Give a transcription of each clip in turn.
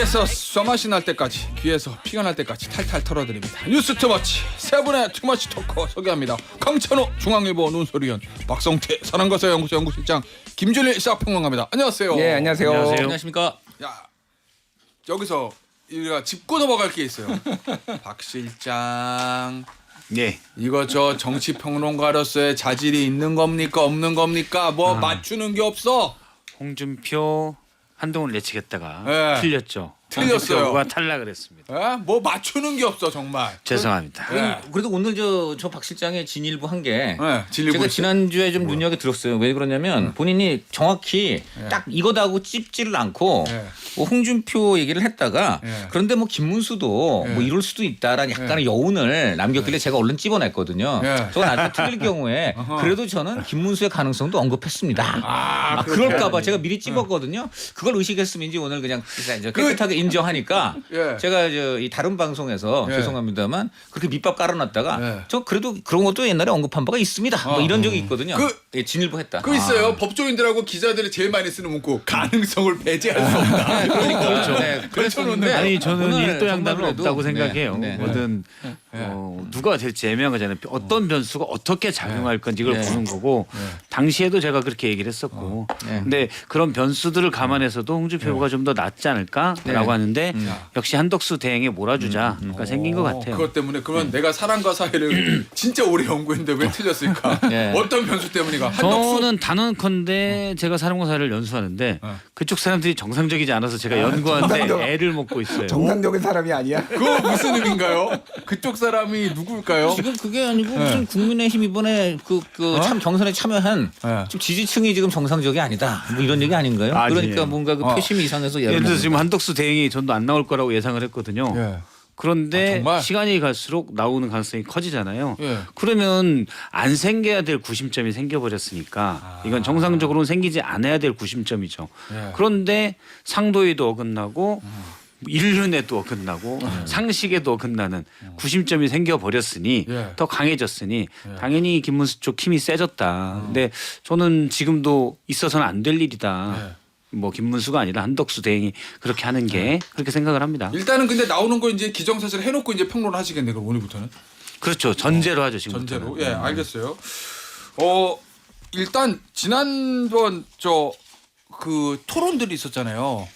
입에서 쇠맛이 날 때까지, 귀에서 피가 날 때까지 탈탈 털어드립니다. 뉴스 투머치 세 분의 투머치 토커 소개합니다. 강찬호 중앙일보 논설위원, 박성태 사랑가사 연구소 연구실장, 김준일 시사평론가입니다. 안녕하세요. 네, 안녕하세요. 안녕하십니까. 야, 여기서 우리가 짚고 넘어갈 게 있어요. 박 실장, 네. 이거 저 정치평론가로서의 자질이 있는 겁니까 없는 겁니까? 뭐 맞추는 게 없어. 홍준표 한동훈을 내치겠다가 네. 틀렸죠. 틀렸어요. 홍준표가 탈락을 했습니다. 에? 뭐 맞추는 게 없어 정말. 죄송합니다. 네. 그래도 오늘 저 박 실장의 진일보 한 게 네, 진일보 제가 했어요? 지난주에 좀 눈여겨 들었어요. 왜 그러냐면 본인이 정확히 딱 이거다 하고 찝지를 않고 네. 뭐 홍준표 얘기를 했다가 네. 그런데 뭐 김문수도 네. 뭐 이럴 수도 있다라는 약간의 여운을 남겼길래 제가 얼른 찝어냈거든요. 네. 저거 나중에 틀릴 경우에 그래도 저는 김문수의 가능성도 언급했습니다. 아, 그럴까봐 제가 미리 찝었거든요. 그걸 의식했으면지 오늘 그냥 이제 깨끗하게 인정하니까 예. 제가 이 다른 방송에서 예. 죄송합니다만 그렇게 밑밥 깔아놨다가 예. 저 그래도 그런 것도 옛날에 언급한 바가 있습니다. 뭐 이런 적이 있거든요. 예, 진일보 했다. 그 있어요. 법조인들하고 기자들이 제일 많이 쓰는 문구, 가능성을 배제할 수 없다. 그러니까 네, 그랬었는데 아니 저는 오늘 일도양단은 정말 그래도 없다고 생각해요. 네, 네. 뭐든 누가 될지 애매한 거잖아요. 어떤 변수가 어떻게 작용할 건지 이걸 보는 거고 당시에도 제가 그렇게 얘기를 했었고 네. 근데 그런 변수들을 감안해서도 홍준표 후보가 좀 더 낫지 않을까라고 하는데 역시 한덕수 대행에 몰아주자가 생긴 것 같아요. 그것 때문에 그러면 내가 사랑과 사회를 진짜 오래 연구했는데 왜 틀렸을까? 네. 어떤 변수 때문인가? 한덕수. 저는 단언컨대 제가 사람과 사회를 연수하는데 그쪽 사람들이 정상적이지 않아서 제가 연구하는데 정상적- 애를 먹고 있어요. 정상적인 사람이 아니야. 그거 무슨 의미인가요? 그쪽 사람이 누굴까요? 지금 그게 아니고 무슨 국민의힘 이번에 참 경선에 참여한 네. 지금 지지층이 지금 정상적이 아니다. 뭐 이런 얘기 아닌가요? 아니에요. 그러니까 뭔가 그 표심이 이상해서 예를 들어서 지금 먹는다. 한덕수 대행이 전도 안 나올 거라고 예상을 했거든요. 예. 그런데 아, 정말? 시간이 갈수록 나오는 가능성이 커지잖아요. 예. 그러면 안 생겨야 될 구심점이 생겨버렸으니까 이건 정상적으로는 생기지 않아야 될 구심점이죠. 예. 그런데 상도에도 어긋나고 인륜에도 어긋나고 상식에도 어긋나는 구심점이 생겨버렸으니 예. 더 강해졌으니 당연히 김문수 쪽 힘이 세졌다. 근데 저는 지금도 있어서는 안 될 일이다. 뭐 김문수가 아니라 한덕수 대행이 그렇게 하는 게 그렇게 생각을 합니다. 일단은 근데 나오는 거 이제 기정사실 해놓고 이제 평론을 하시겠네. 그럼 오늘부터는 그렇죠. 전제로 하죠 지금. 전제로. 예, 알겠어요. 일단 지난번 그 토론들이 있었잖아요.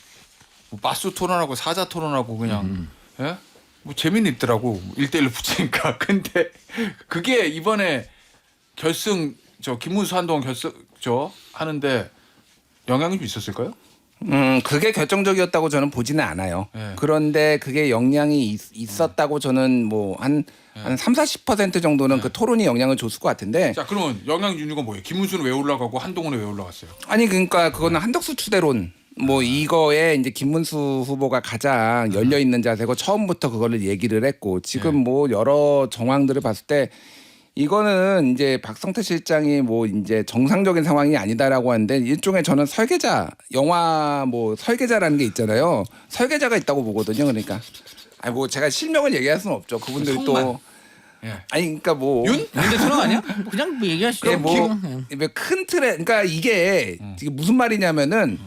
뭐 마수 토론하고 사자 토론하고 그냥 예? 뭐 재미는 있더라고. 1대1로 붙이니까. 근데 그게 이번에 결승 김문수 한동훈 결승 하는데 영향이 좀 있었을까요? 그게 결정적이었다고 저는 보지는 않아요. 네. 그런데 그게 영향이 있었다고 저는 뭐 한 30-40% 정도는 그 토론이 영향을 줬을 것 같은데. 자, 그러면 영향 이유가 뭐예요? 김문수는 왜 올라가고 한동훈은 왜 올라갔어요? 아니 그러니까 그거는 한덕수 추대론. 뭐 이거에 이제 김문수 후보가 가장 열려 있는 자세고 처음부터 그거를 얘기를 했고 지금 뭐 여러 정황들을 봤을 때 이거는 이제 박성태 실장이 뭐 이제 정상적인 상황이 아니다라고 하는데 일종의 저는 설계자 영화 뭐 설계자라는 게 있잖아요. 설계자가 있다고 보거든요. 그러니까 아니 뭐 제가 실명을 얘기할 수는 없죠. 그분들이 성만. 또 예. 아니 그러니까 뭐 윤? 근데 저는 아니야? 뭐 그냥 얘기하시죠. 예, 뭐큰 틀에 그러니까 이게 무슨 말이냐면은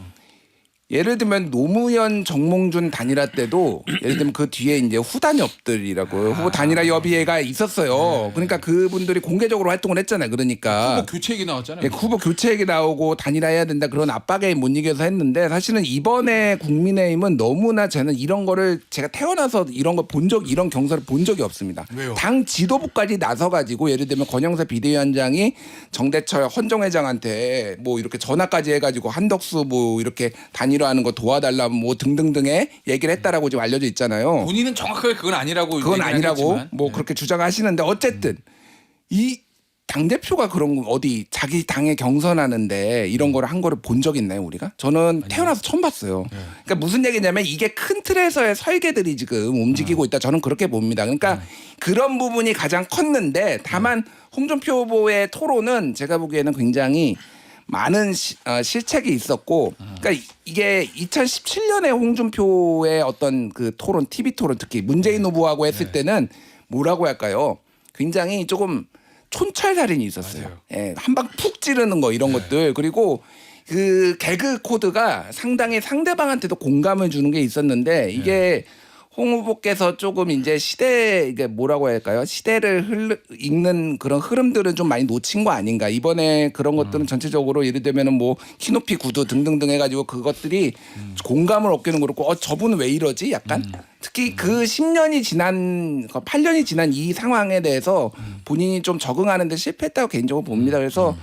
예를 들면 노무현 정몽준 단일화 때도 예를 들면 그 뒤에 이제 후단협들이라고 후보 단일화 협의회가 있었어요. 그러니까 그분들이 공개적으로 활동을 했잖아요. 그러니까 후보 교체 얘기 나왔잖아요. 예, 후보 교체 얘기 나오고 단일화해야 된다 그런 압박에 못 이겨서 했는데 사실은 이번에 국민의힘은 너무나 저는 이런 거를 제가 태어나서 이런 거 이런 경선을 본 적이 없습니다. 왜요? 당 지도부까지 나서 가지고 예를 들면 권영세 비대위원장이 정대철 헌정회장한테 뭐 이렇게 전화까지 해가지고 한덕수 뭐 이렇게 단일화하는 거 도와달라 뭐 등등등의 얘기를 했다라고 지금 알려져 있잖아요. 본인은 정확하게 그건 아니라고 그건 얘기는 아니라고 하겠지만. 뭐 그렇게 주장하시는데 어쨌든 이 당대표가 그런 거 어디 자기 당에 경선하는데 이런 거를 한 거를 본 적 있나요 우리가? 저는 태어나서 처음 봤어요. 그러니까 무슨 얘기냐면 이게 큰 틀에서의 설계들이 지금 움직이고 있다. 저는 그렇게 봅니다. 그러니까 그런 부분이 가장 컸는데 다만 홍준표 후보의 토론은 제가 보기에는 굉장히 많은 실책이 있었고, 그러니까 이게 2017년에 홍준표의 어떤 그 토론, TV 토론 특히 문재인 후보하고 했을 때는 뭐라고 할까요? 굉장히 조금 촌철살인이 있었어요. 맞아요. 예, 한 방 푹 찌르는 거 이런 것들 그리고 그 개그 코드가 상당히 상대방한테도 공감을 주는 게 있었는데 이게 홍 후보께서 조금 이제 시대 이게 뭐라고 할까요? 시대를 읽는 그런 흐름들은 좀 많이 놓친 거 아닌가. 이번에 그런 것들은 전체적으로 예를 들면은 뭐 키높이 구두 등등등 해가지고 그것들이 공감을 얻기는 그렇고 저분은 왜 이러지? 약간 특히 그 10년이 지난 8년이 지난 이 상황에 대해서 본인이 좀 적응하는데 실패했다고 개인적으로 봅니다. 그래서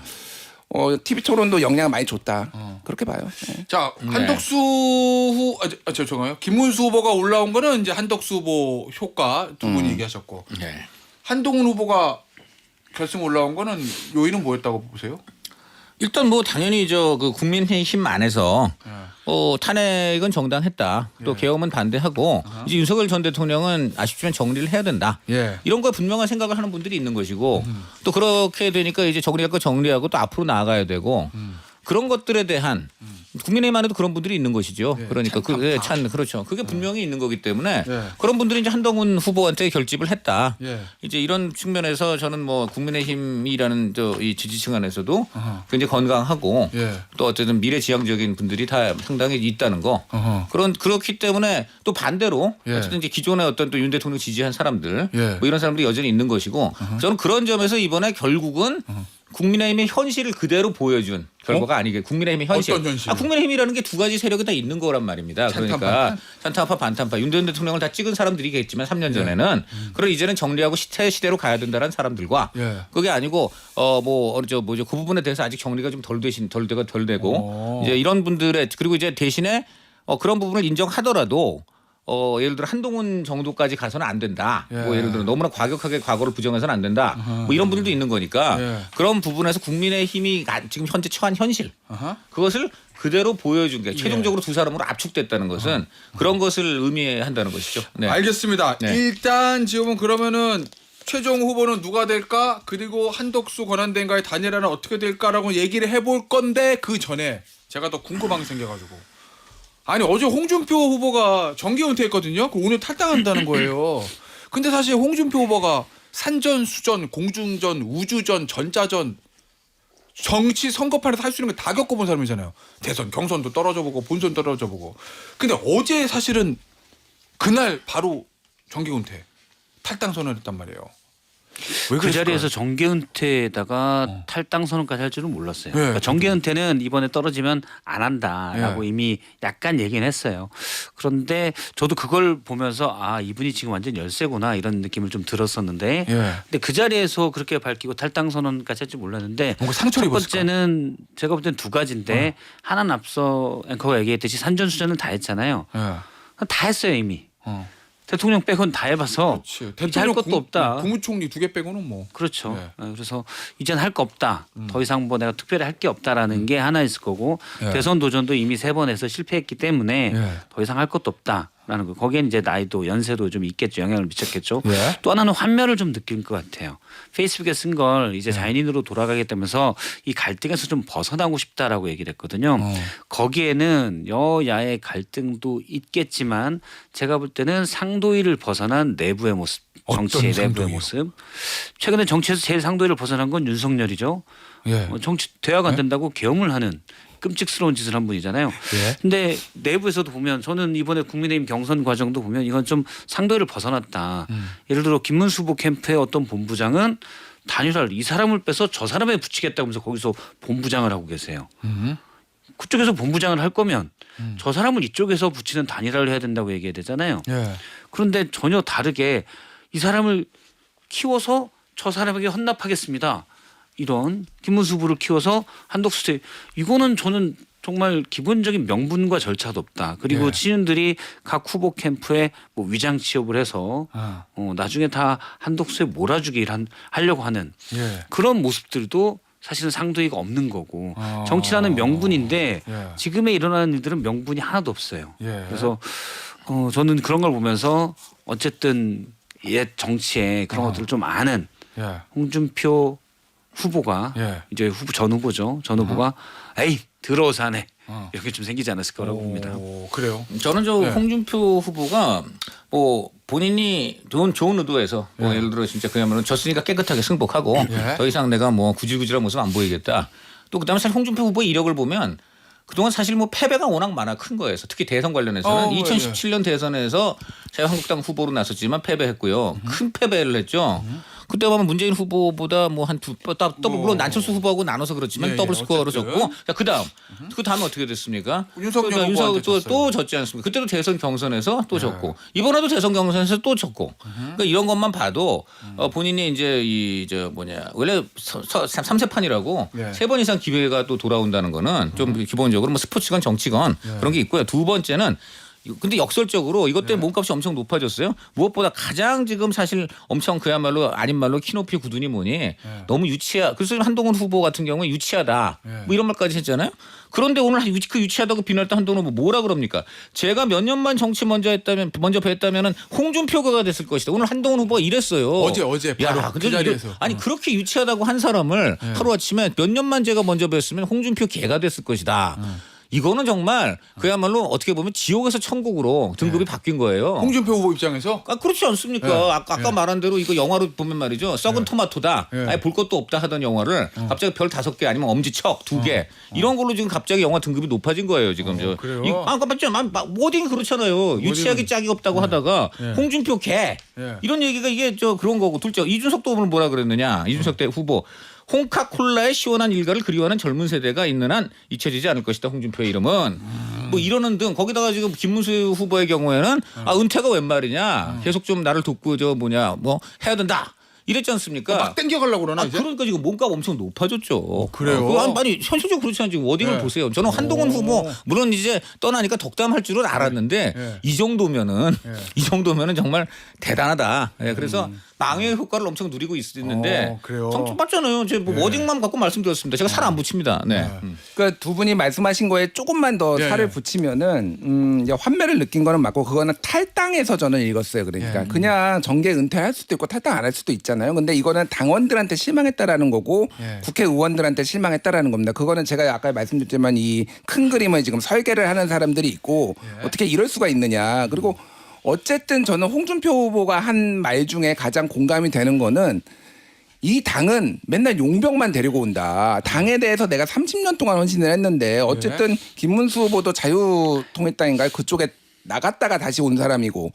TV 토론도 영향을 많이 줬다. 그렇게 봐요. 네. 자, 한덕수 죄송해요. 김문수 후보가 올라온 거는 이제 한덕수 후보 효과 두 분이 얘기하셨고 네. 한동훈 후보가 결승 올라온 거는 요인은 뭐였다고 보세요? 일단 뭐 당연히 그 국민의힘 안에서 탄핵은 정당했다. 또 계엄은 반대하고 이제 윤석열 전 대통령은 아쉽지만 정리를 해야 된다. 예. 이런 거에 분명한 생각을 하는 분들이 있는 것이고 또 그렇게 되니까 이제 정리할 거 정리하고 또 앞으로 나아가야 되고 그런 것들에 대한 국민의힘 안에도 그런 분들이 있는 것이죠. 예, 그러니까 그렇죠. 그게 분명히 있는 거기 때문에 예. 그런 분들이 이제 한동훈 후보한테 결집을 했다. 예. 이제 이런 측면에서 저는 뭐 국민의힘이라는 이 지지층 안에서도 굉장히 건강하고 예. 또 어쨌든 미래지향적인 분들이 다 상당히 있다는 거. 어허. 그렇기 때문에 또 반대로 예. 어쨌든 이제 기존의 어떤 또 윤 대통령 지지한 사람들 예. 뭐 이런 사람들이 여전히 있는 것이고 저는 그런 점에서 이번에 결국은 국민의힘의 현실을 그대로 보여준 결과가 아니게 국민의힘의 현실. 어떤 현실? 국민의힘이라는 게 두 가지 세력이 다 있는 거란 말입니다. 찬탄, 그러니까 찬탄파 반탄파 윤 대통령을 다 찍은 사람들이겠지만 3년 전에는 그럼 이제는 정리하고 시대로 가야 된다는 사람들과 예. 그게 아니고 그 부분에 대해서 아직 정리가 좀 덜 되고 이제 이런 분들의 그리고 이제 대신에 그런 부분을 인정하더라도 예를 들어 한동훈 정도까지 가서는 안 된다. 예. 뭐 예를 들어 너무나 과격하게 과거를 부정해서는 안 된다. 뭐 이런 분들도 있는 거니까 예. 그런 부분에서 국민의힘이 지금 현재 처한 현실 어허. 그것을 그대로 보여준 게 최종적으로 두 사람으로 압축됐다는 것은 그런 것을 의미한다는 것이죠. 네. 알겠습니다. 네. 일단 지금은 그러면은 최종 후보는 누가 될까? 그리고 한덕수 권한대행과의 단일화는 어떻게 될까라고 얘기를 해볼 건데 그 전에 제가 더 궁금한 게 생겨가지고 아니 어제 홍준표 후보가 정기 은퇴했거든요. 그 오늘 탈당한다는 거예요. 근데 사실 홍준표 후보가 산전수전, 공중전, 우주전, 전자전 정치 선거판에서 할 수 있는 거 다 겪어본 사람이잖아요. 대선, 경선도 떨어져보고 본선 떨어져보고. 근데 어제 사실은 그날 바로 정기 은퇴 탈당 선언을 했단 말이에요. 왜 그 그랬을까요? 자리에서 정계 은퇴에다가 탈당 선언까지 할 줄은 몰랐어요. 네. 그러니까 정계 은퇴는 이번에 떨어지면 안 한다라고 네. 이미 약간 얘기는 했어요. 그런데 저도 그걸 보면서 이분이 지금 완전 열세구나 이런 느낌을 좀 들었었는데 예. 근데 그 자리에서 그렇게 밝히고 탈당 선언까지 할 줄 몰랐는데 뭔가 상처를 첫 입었을까? 번째는 제가 볼 때는 두 가지인데 하나는 앞서 앵커가 얘기했듯이 산전수전을 다 했잖아요. 예. 다 했어요 이미. 어. 대통령 빼고는 다 해봐서 그렇지. 이제 할 것도 없다. 국무총리 2개 빼고는 뭐. 그렇죠. 네. 그래서 이제는 할 거 없다. 더 이상 뭐 내가 특별히 할 게 없다라는 게 하나 있을 거고 예. 대선 도전도 이미 3번 해서 실패했기 때문에 예. 더 이상 할 것도 없다라는 거. 거기엔 이제 나이도 연세도 좀 있겠죠. 영향을 미쳤겠죠. 예. 또 하나는 환멸을 좀 느낀 것 같아요. 페이스북에 쓴 걸 이제 자연인으로 돌아가겠다면서 이 갈등에서 좀 벗어나고 싶다라고 얘기를 했거든요. 거기에는 여야의 갈등도 있겠지만 제가 볼 때는 상도위를 벗어난 내부의 모습. 정치의 어떤 내부의 상도위요? 모습. 최근에 정치에서 제일 상도위를 벗어난 건 윤석열이죠. 예. 정치 대화가 안 된다고 계엄을 하는 끔찍스러운 짓을 한 분이잖아요. 예. 근데 내부에서도 보면 저는 이번에 국민의힘 경선 과정도 보면 이건 좀 상도위를 벗어났다. 예를 들어 김문수 후보 캠프의 어떤 본부장은 단일화를 이 사람을 빼서 저 사람에 붙이겠다면서 거기서 본부장을 하고 계세요. 그쪽에서 본부장을 할 거면 저 사람을 이쪽에서 붙이는 단일화를 해야 된다고 얘기해야 되잖아요. 예. 그런데 전혀 다르게 이 사람을 키워서 저 사람에게 헌납하겠습니다. 이런 김문수 후보를 키워서 한덕수 이거는 저는 정말 기본적인 명분과 절차도 없다. 그리고 예. 친윤들이 각 후보 캠프에 뭐 위장 취업을 해서 나중에 다 한덕수에 몰아주기 하려고 하는 예. 그런 모습들도 사실은 상도위가 없는 거고 정치라는 명분인데 예. 지금에 일어나는 일들은 명분이 하나도 없어요. 예. 그래서 저는 그런 걸 보면서 어쨌든 옛 정치에 그런 것들을 좀 아는 예. 홍준표 후보가 예. 이제 전 후보죠. 전 후보가 에이 들어서 하네 어. 이렇게 좀 생기지 않았을 거라고 봅니다. 오, 그래요. 저는 네. 홍준표 후보가 뭐 본인이 좋은 의도에서 뭐 예를 들어 진짜 그야말로 졌으니까 깨끗하게 승복하고 예. 더 이상 내가 뭐 구질구질한 모습 안 보이겠다. 또 그다음에 사실 홍준표 후보의 이력을 보면 그동안 사실 뭐 패배가 워낙 많아 큰 거에서 특히 대선 관련해서는 2017년 대선에서 자유한국당 후보로 나섰지만 패배했고요. 큰 패배를 했죠. 그때 보면 문재인 후보보다 뭐 한 물론 안철수 후보하고 나눠서 그렇지만 더블 스코어로 어쨌든. 졌고 자, 그다음에 어떻게 됐습니까? 윤석열 윤석열 후보한테 또 졌지 않습니까? 그때도 대선 경선에서 또 졌고 이번에도 대선 경선에서 또 졌고 그러니까 이런 것만 봐도 본인이 이제 원래 3세판이라고 예. 3번 이상 기회가 또 돌아온다는 거는 좀 기본적으로 뭐 스포츠건 정치건 그런 게 있고요. 두 번째는 근데 역설적으로 이것 때문에 몸값이 엄청 높아졌어요. 무엇보다 가장 지금 사실 엄청 그야말로 아닌 말로 키높이 굳으니 뭐니 너무 유치하. 그래서 한동훈 후보 같은 경우에 유치하다. 뭐 이런 말까지 했잖아요. 그런데 오늘 그 유치하다고 비난할 때 한동훈 후보 뭐라 그럽니까? 제가 몇 년만 정치 먼저 했다면은 홍준표가 됐을 것이다. 오늘 한동훈 후보가 이랬어요. 어제 바로 야, 그 근데 자리에서. 아니 그렇게 유치하다고 한 사람을 하루아침에 몇 년만 제가 먼저 뵀으면 홍준표 개가 됐을 것이다. 이거는 정말 그야말로 어떻게 보면 지옥에서 천국으로 등급이 바뀐 거예요. 홍준표 후보 입장에서 그렇지 않습니까? 아까 말한 대로 이거 영화로 보면 말이죠. 썩은 토마토다. 아예 볼 것도 없다 하던 영화를 갑자기 별 5개 아니면 엄지척 2개 이런 걸로 지금 갑자기 영화 등급이 높아진 거예요. 지금 그래요? 아까 맞죠? 모딩이 그렇잖아요. 유치하기 짝이 없다고 하다가 홍준표 개 이런 얘기가 이게 그런 거고 둘째 이준석도 오늘 뭐라 그랬느냐? 이준석 대 후보. 홍카콜라의 시원한 일가를 그리워하는 젊은 세대가 있는 한 잊혀지지 않을 것이다. 홍준표의 이름은 뭐 이러는 등 거기다가 지금 김문수 후보의 경우에는 은퇴가 웬 말이냐 계속 좀 나를 돕고 뭐 해야 된다 이랬지 않습니까? 막 땡겨가려고 그러나 이제? 그러니까 지금 몸값 엄청 높아졌죠. 그래요? 아니 현실적으로 그렇지 않지. 워딩을 보세요. 저는 한동훈 후보 물론 이제 떠나니까 덕담할 줄은 알았는데 이 정도면은 정말 대단하다. 그래서 망의 효과를 엄청 누리고 있는데 그래요? 좀 맞잖아요. 제가 뭐 워딩만 갖고 말씀드렸습니다. 제가 살 안 붙입니다. 네. 그러니까 두 분이 말씀하신 거에 조금만 더 살을 붙이면은 이제 환멸을 느낀 거는 맞고 그거는 탈당해서 저는 읽었어요. 그러니까 그냥 정계 은퇴할 수도 있고 탈당 안 할 수도 있잖아요. 근데 이거는 당원들한테 실망했다라는 거고 국회의원들한테 실망했다라는 겁니다. 그거는 제가 아까 말씀드렸지만 이 큰 그림을 지금 설계를 하는 사람들이 있고 어떻게 이럴 수가 있느냐. 그리고 어쨌든 저는 홍준표 후보가 한 말 중에 가장 공감이 되는 거는 이 당은 맨날 용병만 데리고 온다. 당에 대해서 내가 30년 동안 헌신을 했는데 어쨌든 김문수 후보도 자유통일당인가요? 그쪽에 나갔다가 다시 온 사람이고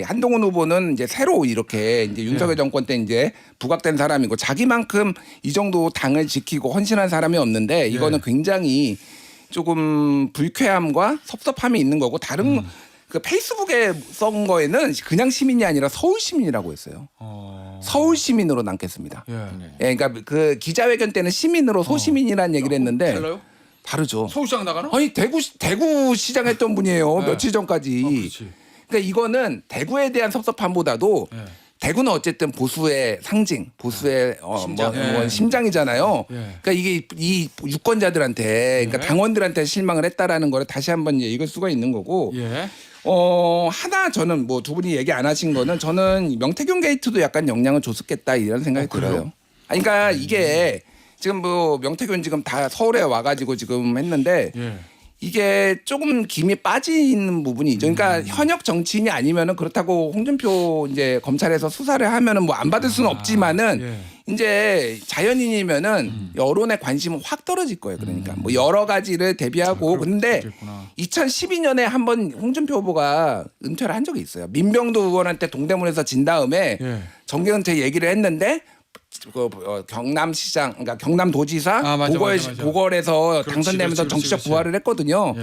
한동훈 후보는 이제 새로 이렇게 이제 윤석열 정권 때 이제 부각된 사람이고 자기만큼 이 정도 당을 지키고 헌신한 사람이 없는데 이거는 굉장히 조금 불쾌함과 섭섭함이 있는 거고 다른 그 페이스북에 쓴 거에는 그냥 시민이 아니라 서울 시민이라고 했어요. 서울 시민으로 남겠습니다. 그러니까 그 기자회견 때는 시민으로 소시민이라는 얘기를 했는데 달라요? 다르죠. 서울시장 나가나? 아니 대구 시장 했던 분이에요. 며칠 전까지. 그러니까 이거는 대구에 대한 섭섭함보다도 대구는 어쨌든 보수의 상징, 보수의 심장이잖아요. 그러니까 이게 이 유권자들한테, 그러니까 당원들한테 실망을 했다라는 걸 다시 한번 읽을 수가 있는 거고. 하나 저는 뭐 두 분이 얘기 안 하신 거는 저는 명태균 게이트도 약간 영향을 줬었겠다 이런 생각이 들어요. 아니, 그러니까 이게 지금 뭐 명태균 지금 다 서울에 와가지고 지금 했는데 이게 조금 김이 빠지는 부분이 있죠. 그러니까 현역 정치인이 아니면은 그렇다고 홍준표 이제 검찰에서 수사를 하면은 뭐 안 받을 수는 없지만은 이제 자연인이면은 여론의 관심은 확 떨어질 거예요. 그러니까 뭐 여러 가지를 대비하고 근데 2012년에 한번 홍준표 후보가 은퇴를 한 적이 있어요. 민병도 의원한테 동대문에서 진 다음에 정계 은퇴 얘기를 했는데 경남시장, 그러니까 경남도지사 맞아. 보궐에서 당선되면서 그렇지. 정치적 부활을 했거든요.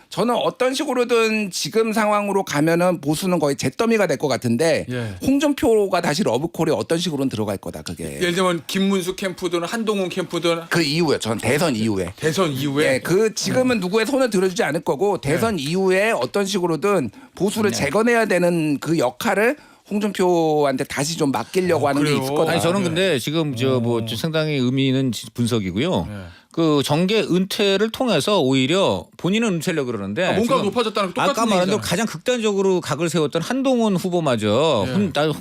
저는 어떤 식으로든 지금 상황으로 가면은 보수는 거의 잿더미가 될 것 같은데 홍준표가 다시 러브콜이 어떤 식으로는 들어갈 거다 그게. 예를 들면 김문수 캠프든 한동훈 캠프든 그 이후에 전 대선 이후에. 대선 이후에 그 지금은 누구의 손을 들어주지 않을 거고 대선 이후에 어떤 식으로든 보수를 재건해야 되는 그 역할을 홍준표한테 다시 좀 맡기려고 하는 게 있을 거다. 아니 저는 근데 지금 뭐 상당히 의미 있는 분석이고요. 그 정계 은퇴를 통해서 오히려 본인은 은퇴하려고 그러는데 뭔가 높아졌다는 게 똑같은 아까 말한 대로 얘기잖아. 가장 극단적으로 각을 세웠던 한동훈 후보마저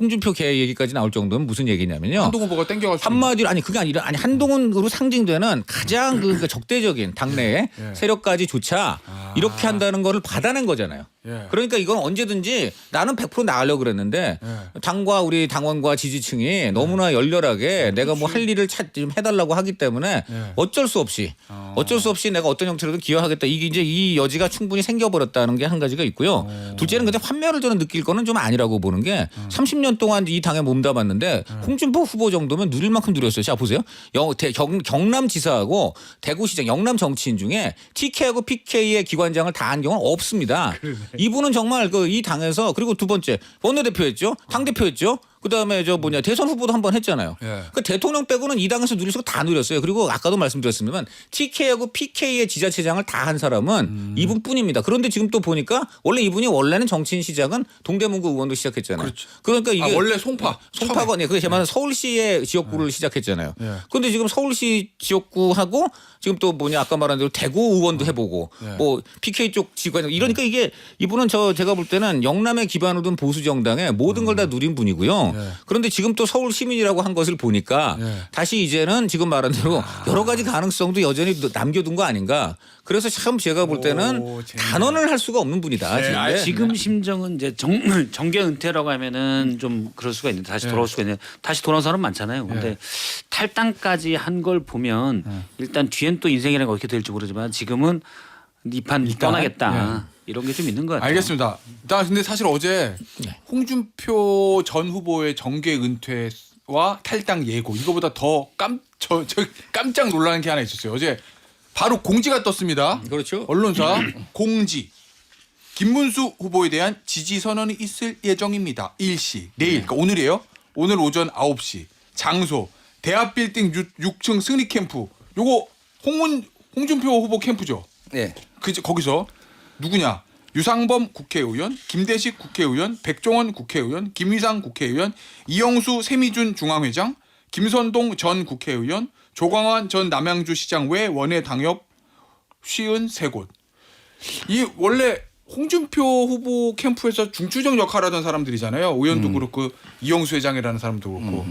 홍준표 개 얘기까지 나올 정도면 무슨 얘기냐면요. 한동훈 후보가 땡겨가지고 한마디로 그게 아니라 한동훈으로 상징되는 가장 그 적대적인 당내의 세력까지 조차 이렇게 한다는 거를 받아낸 거잖아요. 예. 그러니까 이건 언제든지 나는 100% 나가려고 그랬는데 예. 당과 우리 당원과 지지층이 너무나 열렬하게 내가 뭐 할 일을 좀 해달라고 하기 때문에 예. 어쩔 수 없이 내가 어떤 형태로든 기여하겠다. 이게 이제 이 여지가 충분히 생겨버렸다는 게 한 가지가 있고요. 둘째는 근데 환멸을 저는 느낄 거는 좀 아니라고 보는 게 30년 동안 이 당에 몸담았는데 홍준표 후보 정도면 누릴 만큼 누렸어요. 자 보세요. 경남지사하고 대구시장 영남 정치인 중에 TK하고 PK의 기관장을 다 한 경우는 없습니다. 이분은 정말 이 당에서 그리고 두 번째 원내대표였죠. 당대표였죠. 그다음에 대선 후보도 한 번 했잖아요. 예. 그 대통령 빼고는 이 당에서 누릴 수가 다 누렸어요. 그리고 아까도 말씀드렸습니다만 TK하고 PK의 지자체장을 다 한 사람은 이분뿐입니다. 그런데 지금 또 보니까 원래는 정치인 시작은 동대문구 의원도 시작했잖아요. 그렇죠. 그러니까 이게 원래 송파건이 그게 제가 서울시의 지역구를 시작했잖아요. 예. 그런데 지금 서울시 지역구하고 지금 또 아까 말한 대로 대구 의원도 해보고 예. 뭐 PK 쪽 직원 이러니까 이게 이분은 제가 볼 때는 영남에 기반을 둔 보수 정당의 모든 걸 다 누린 분이고요. 예. 그런데 지금 또 서울 시민이라고 한 것을 보니까 예. 다시 이제는 지금 말한 대로 여러 가지 가능성도 여전히 남겨둔 거 아닌가. 그래서 참 제가 볼 때는 오, 재밌네. 단언을 할 수가 없는 분이다. 네, 지금. 지금 심정은 이제 정계 은퇴라고 하면은 좀 그럴 수가 있는데 다시 돌아올 수가 있는데 다시 돌아온 사람 많잖아요. 근데 탈당까지 한 걸 보면 일단 뒤엔 또 인생이라는 게 어떻게 될지 모르지만 지금은 이 판 떠나겠다. 이런 게 좀 있는 것 같아요. 알겠습니다. 나 근데 사실 어제 홍준표 전 후보의 정계 은퇴와 탈당 예고 이거보다 더 깜짝 놀라는 게 하나 있었어요. 어제 바로 공지가 떴습니다. 그렇죠. 언론사 공지. 김문수 후보에 대한 지지 선언이 있을 예정입니다. 일시 내일 그러니까 오늘이에요. 오늘 오전 9시 장소 대합빌딩 6층 승리 캠프. 요거 홍준표 후보 캠프죠. 네. 거기서 누구냐? 유상범 국회의원, 김대식 국회의원, 백종원 국회의원, 김위상 국회의원, 이영수 세미준 중앙회장, 김선동 전 국회의원, 조광환 전 남양주시장 외 원외 당협 53곳. 이 원래 홍준표 후보 캠프에서 중추적 역할을 하던 사람들이잖아요. 의원도 그렇고 이영수 회장이라는 사람도 그렇고.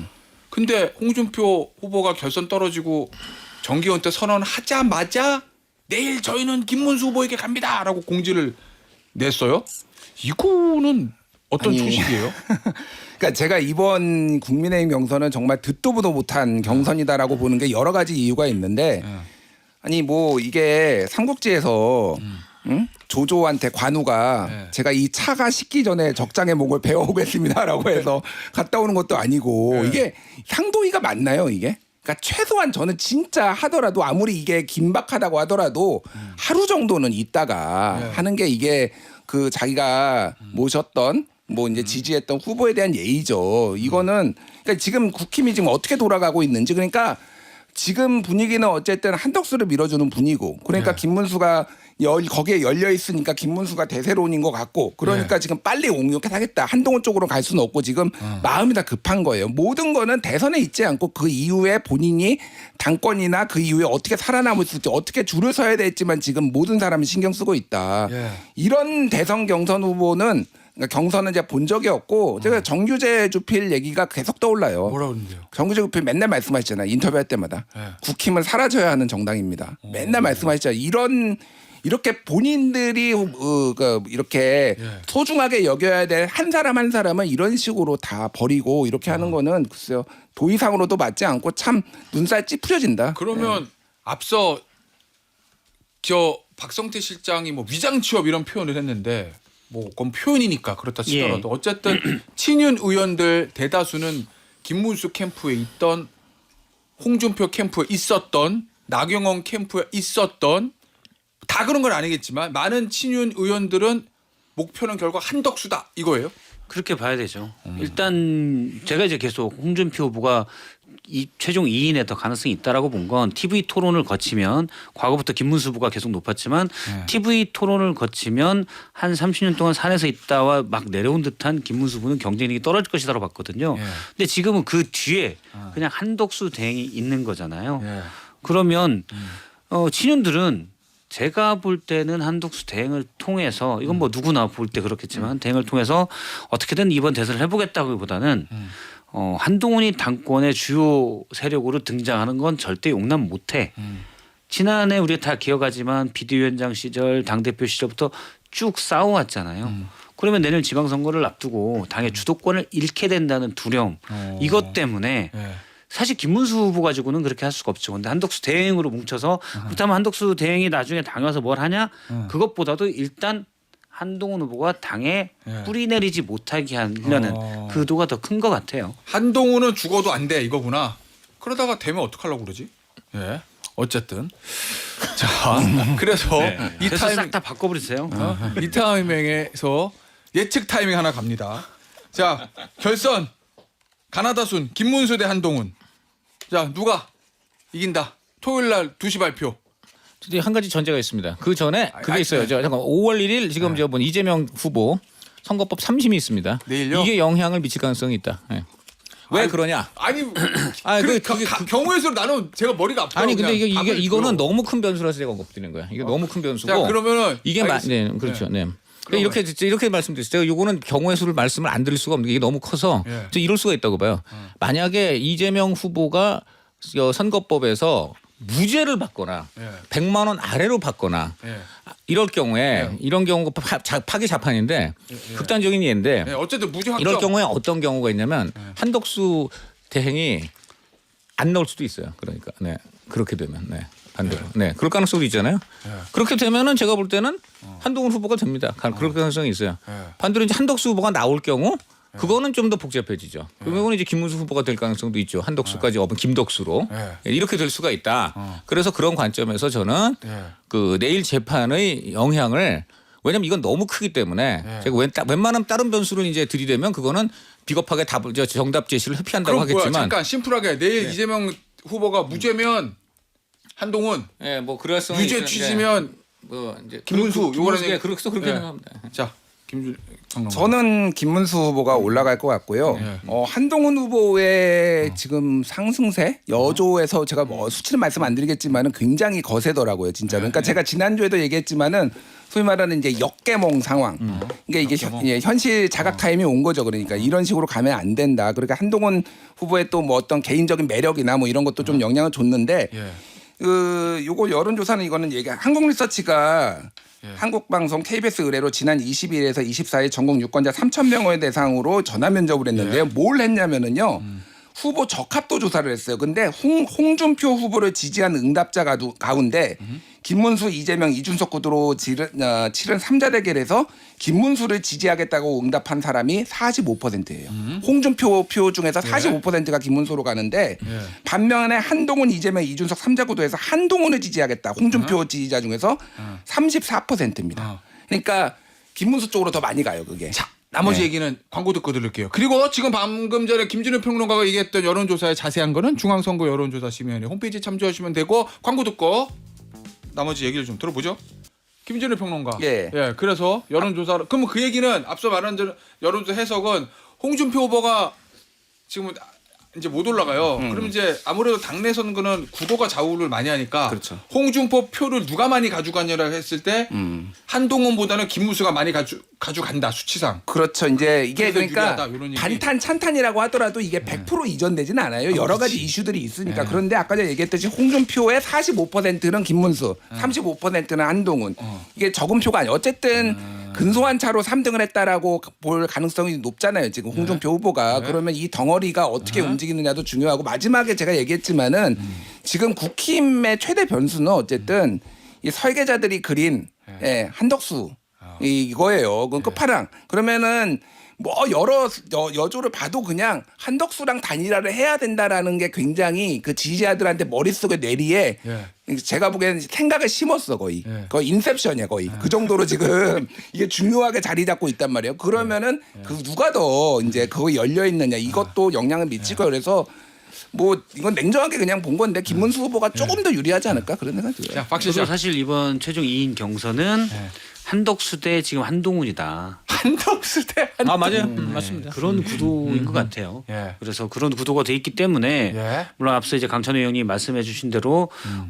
근데 홍준표 후보가 결선 떨어지고 정기은퇴 선언하자마자 내일 저희는 김문수 후보에게 갑니다라고 공지를 냈어요. 이거는 어떤 초식이에요? 그러니까 제가 이번 국민의힘 경선은 정말 듣도 보도 못한 경선이다라고 보는 게 여러 가지 이유가 있는데 아니 뭐 이게 삼국지에서 조조한테 관우가 제가 이 차가 식기 전에 적장의 목을 베어오겠습니다라고 해서 갔다 오는 것도 아니고 이게 상도이가 맞나요 이게? 그러니까 최소한 저는 진짜 하더라도 아무리 이게 긴박하다고 하더라도 하루 정도는 있다가 하는 게 이게 그 자기가 모셨던 뭐 이제 지지했던 후보에 대한 예의죠. 이거는 그러니까 지금 국힘이 지금 어떻게 돌아가고 있는지 그러니까 지금 분위기는 어쨌든 한덕수를 밀어주는 분이고 그러니까 김문수가 거기에 열려 있으니까 김문수가 대세론인 것 같고 그러니까 지금 빨리 옹욕하겠다. 한동훈 쪽으로 갈 수는 없고 지금 마음이 다 급한 거예요. 모든 거는 대선에 있지 않고 그 이후에 본인이 당권이나 그 이후에 어떻게 살아남을 수 있을지 어떻게 줄을 서야 될지만 지금 모든 사람이 신경 쓰고 있다. 이런 대선 경선 후보는 그러니까 경선은 제가 본 적이 없고 제가 정규재 주필 얘기가 계속 떠올라요. 뭐라 그러는데요? 정규재 주필 맨날 말씀하시잖아요. 인터뷰할 때마다 국힘은 사라져야 하는 정당입니다. 맨날 말씀하시잖아요. 이렇게 본인들이 이렇게 소중하게 여겨야 될 한 사람 한 사람은 이런 식으로 다 버리고 이렇게 하는 거는 글쎄요 도의상으로도 맞지 않고 참 눈살 찌푸려진다. 그러면 앞서 박성태 실장이 뭐 위장 취업 이런 표현을 했는데 뭐 그건 표현이니까 그렇다 치더라도 어쨌든 친윤 의원들 대다수는 김문수 캠프에 있던 홍준표 캠프에 있었던 나경원 캠프에 있었던 다 그런 건 아니겠지만 많은 친윤 의원들은 목표는 결국 한덕수다 이거예요? 그렇게 봐야 되죠. 일단 제가 이제 계속 홍준표 후보가 최종 2인에 더 가능성이 있다라고 본 건 TV 토론을 거치면 과거부터 김문수 후보가 계속 높았지만 TV 토론을 거치면 한 30년 동안 산에서 있다와 막 내려온 듯한 김문수 후보는 경쟁력이 떨어질 것이다라고 봤거든요. 근데 지금은 그 뒤에 그냥 한덕수 대행이 있는 거잖아요. 그러면 친윤들은 제가 볼 때는 한덕수 대행을 통해서 이건 뭐 누구나 볼 때 그렇겠지만 대행을 통해서 어떻게든 이번 대선을 해보겠다기보다는 한동훈이 당권의 주요 세력으로 등장하는 건 절대 용납 못해. 지난해 우리가 다 기억하지만 비대위원장 시절 당대표 시절부터 쭉 싸워왔잖아요. 그러면 내년 지방선거를 앞두고 당의 주도권을 잃게 된다는 두려움 이것 때문에 예. 사실 김문수 후보 가지고는 그렇게 할 수가 없죠. 근데 한덕수 대행으로 뭉쳐서 그렇다면 한덕수 대행이 나중에 당에 와서 뭘 하냐? 그것보다도 일단 한동훈 후보가 당에 예. 뿌리 내리지 못하게 하려는 그 의도가 더 큰 것 같아요. 한동훈은 죽어도 안 돼 이거구나. 그러다가 되면 어떡하려고 그러지? 예. 어쨌든 자 그래서 이 그래서 타이밍 싹 다 바꿔버리세요. 이 타이밍에서 예측 타이밍 하나 갑니다. 자 결선 가나다순 김문수 대 한동훈. 자 누가 이긴다. 토요일 날 2시 발표. 근데 한 가지 전제가 있습니다. 그 전에 그게 아니, 있어요. 잠깐 5월 1일 지금 저 이재명 후보 선거법 3심이 있습니다. 내일요? 이게 영향을 미칠 가능성이 있다. 예. 왜 그러냐? 아니 아, 그래, 그게 경우의 수로 나는 제가 머리가 아파요. 아니 근데 그냥 답을 이거는 들어. 너무 큰 변수라서 제가 엎드리는 거야. 이게 너무 큰 변수고. 자 그러면은 이게 네, 그렇죠. 네. 이렇게 말씀드렸어요. 제가 요거는 경우의 수를 말씀을 안 드릴 수가 없는 게 이게 너무 커서 예. 저 이럴 수가 있다고 봐요. 만약에 이재명 후보가 선거법에서 무죄를 받거나 예. 100만 원 아래로 받거나 예. 이럴 경우에 이런 경우가 파기 자판인데 극단적인 예인데 예, 어쨌든 무죄 확정. 이럴 경우에 어떤 경우가 있냐면 한덕수 대행이 안 나올 수도 있어요. 그러니까 네 그렇게 되면 네 반대로 네 그럴 가능성도 있잖아요. 그렇게 되면은 제가 볼 때는 한동훈 후보가 됩니다. 그럴 가능성이 있어요. 반대로 이제 한덕수 후보가 나올 경우 그거는 좀 더 복잡해지죠. 그러면 이제 김문수 후보가 될 가능성도 있죠. 한덕수까지 업은 김덕수로 이렇게 될 수가 있다. 그래서 그런 관점에서 저는 그 내일 재판의 영향을 왜냐면 이건 너무 크기 때문에 제가 웬만하면 다른 변수를 이제 들이대면 그거는 비겁하게 답을 정답 제시를 회피한다고 그럼 뭐야? 하겠지만 잠깐 심플하게 내일 이재명 후보가 무죄면 한동훈, 예, 뭐 그럴성 유죄 취지면 뭐 이제 김문수 요거는 예, 그렇게 예. 생각합니다. 자 김준 평론가. 저는 김문수 후보가 올라갈 것 같고요. 한동훈 후보의 지금 상승세 여조에서 제가 뭐 수치는 말씀 안 드리겠지만은 굉장히 거세더라고요, 진짜로. 그러니까 제가 지난주에도 얘기했지만은 소위 말하는 이제 역계몽 상황. 그러니까 이게 현실 자각 타임이 온 거죠. 그러니까 이런 식으로 가면 안 된다. 그러니까 한동훈 후보의 또 뭐 어떤 개인적인 매력이나 뭐 이런 것도 좀 영향을 줬는데 요거 여론조사는 이거는 한국리서치가 한국방송 KBS 의뢰로 지난 22일에서 24일 전국 유권자 3,000명을 대상으로 전화 면접을 했는데요. 뭘 했냐면은요. 후보 적합도 조사를 했어요. 근데 홍준표 후보를 지지한 응답자 가운데 김문수, 이재명, 이준석 구도로 치른 3자 대결에서 김문수를 지지하겠다고 응답한 사람이 45%예요. 홍준표 표 중에서 45%가 김문수로 가는데 반면에 한동훈, 이재명, 이준석 3자 구도에서 한동훈을 지지하겠다. 홍준표 지지자 중에서 34%입니다. 그러니까 김문수 쪽으로 더 많이 가요, 그게. 자 나머지 얘기는 광고 듣고 들을게요. 그리고 지금 방금 전에 김준우 평론가가 얘기했던 여론조사의 자세한 거는 중앙선거 여론조사심의위원회 홈페이지 참조하시면 되고 광고 듣고 나머지 얘기를 좀 들어보죠. 김준우 평론가. 예. 그래서 여론조사 그러면 그 얘기는 앞서 말한 여론조사 해석은 홍준표 후보가 지금 이제 못 올라가요. 그럼 이제 아무래도 당내 선거는 구도가 좌우를 많이 하니까 그렇죠. 홍준표 표를 누가 많이 가져가냐라고 했을 때 한동훈보다는 김문수가 많이 가져간다 수치상. 그렇죠. 이제 이게 그래서 그러니까 유리하다, 이런 얘기. 반탄 찬탄이라고 하더라도 이게 100% 이전되지는 않아요. 여러 가지 이슈들이 있으니까. 그런데 아까 전에 얘기했듯이 홍준표의 45%는 김문수, 35%는 한동훈. 이게 적은 표가 아니에요. 어쨌든 근소한 차로 3등을 했다라고 볼 가능성이 높잖아요. 지금 홍준표 후보가. 그러면 이 덩어리가 어떻게 움직이느냐도 중요하고 마지막에 제가 얘기했지만은 지금 국힘의 최대 변수는 어쨌든 이 설계자들이 그린 한덕수 이거예요. 그건 끝판왕. 그러면은 뭐 여러 여조를 봐도 그냥 한덕수랑 단일화를 해야 된다라는 게 굉장히 그 지지자들한테 머릿속에 뇌리에 제가 보기에는 생각을 심었어 거의. 거의 인셉션이야 거의. 그 정도로 지금 이게 중요하게 자리 잡고 있단 말이에요. 그러면은 그 누가 더 이제 그거 열려 있느냐 이것도 영향을 미칠 거예요. 그래서 뭐 이건 냉정하게 그냥 본 건데 김문수 후보가 조금 더 유리하지 않을까 그런 생각이 들어요. 자, 박시장. 저도 사실 이번 최종 2인 경선은 한덕수 대 지금 한동훈이다. 한덕수 대 한동훈. 아 맞아요. 맞습니다. 그런 구도인 것 같아요. 예. 그래서 그런 구도가 돼 있기 때문에 예. 물론 앞서 이제 강찬호 의원이 말씀해주신 대로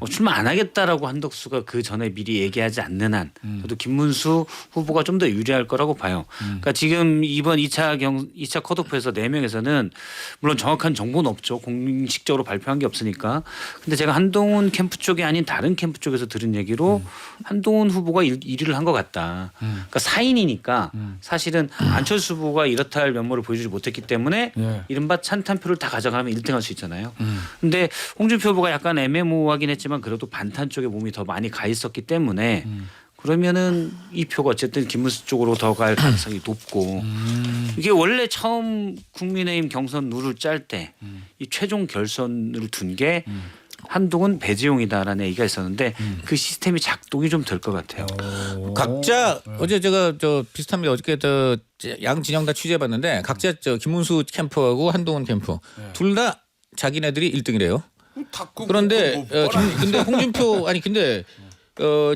출마 안 하겠다라고 한덕수가 그 전에 미리 얘기하지 않는 한 저도 김문수 후보가 좀 더 유리할 거라고 봐요. 그러니까 지금 이번 2차 컷오프에서 4명에서는 물론 정확한 정보는 없죠. 공식적으로 발표한 게 없으니까. 근데 제가 한동훈 캠프 쪽이 아닌 다른 캠프 쪽에서 들은 얘기로 한동훈 후보가 1위를 한 것 같다. 그러니까 4인이니까 사실은 안철수 후보가 이렇다 할 면모를 보여주지 못했기 때문에 예. 이른바 찬탄표를 다 가져가면 1등할 수 있잖아요. 근데 홍준표 후보가 약간 애매모호하긴 했지만 그래도 반탄 쪽에 몸이 더 많이 가 있었기 때문에 그러면은 이 표가 어쨌든 김문수 쪽으로 더 갈 가능성이 높고 이게 원래 처음 국민의힘 경선 룰을 짤 때 이 최종 결선을 둔 게 한동훈 배재용이다라는 얘기가 있었는데 그 시스템이 작동이 좀 될 것 같아요. 각자 어제 제가 저 비슷합니다. 어저께 저 양 진영 다 취재해봤는데 각자 저 김문수 캠프하고 한동훈 캠프 둘 다 자기네들이 1등이래요. 그런데 근데 홍준표 아니 근데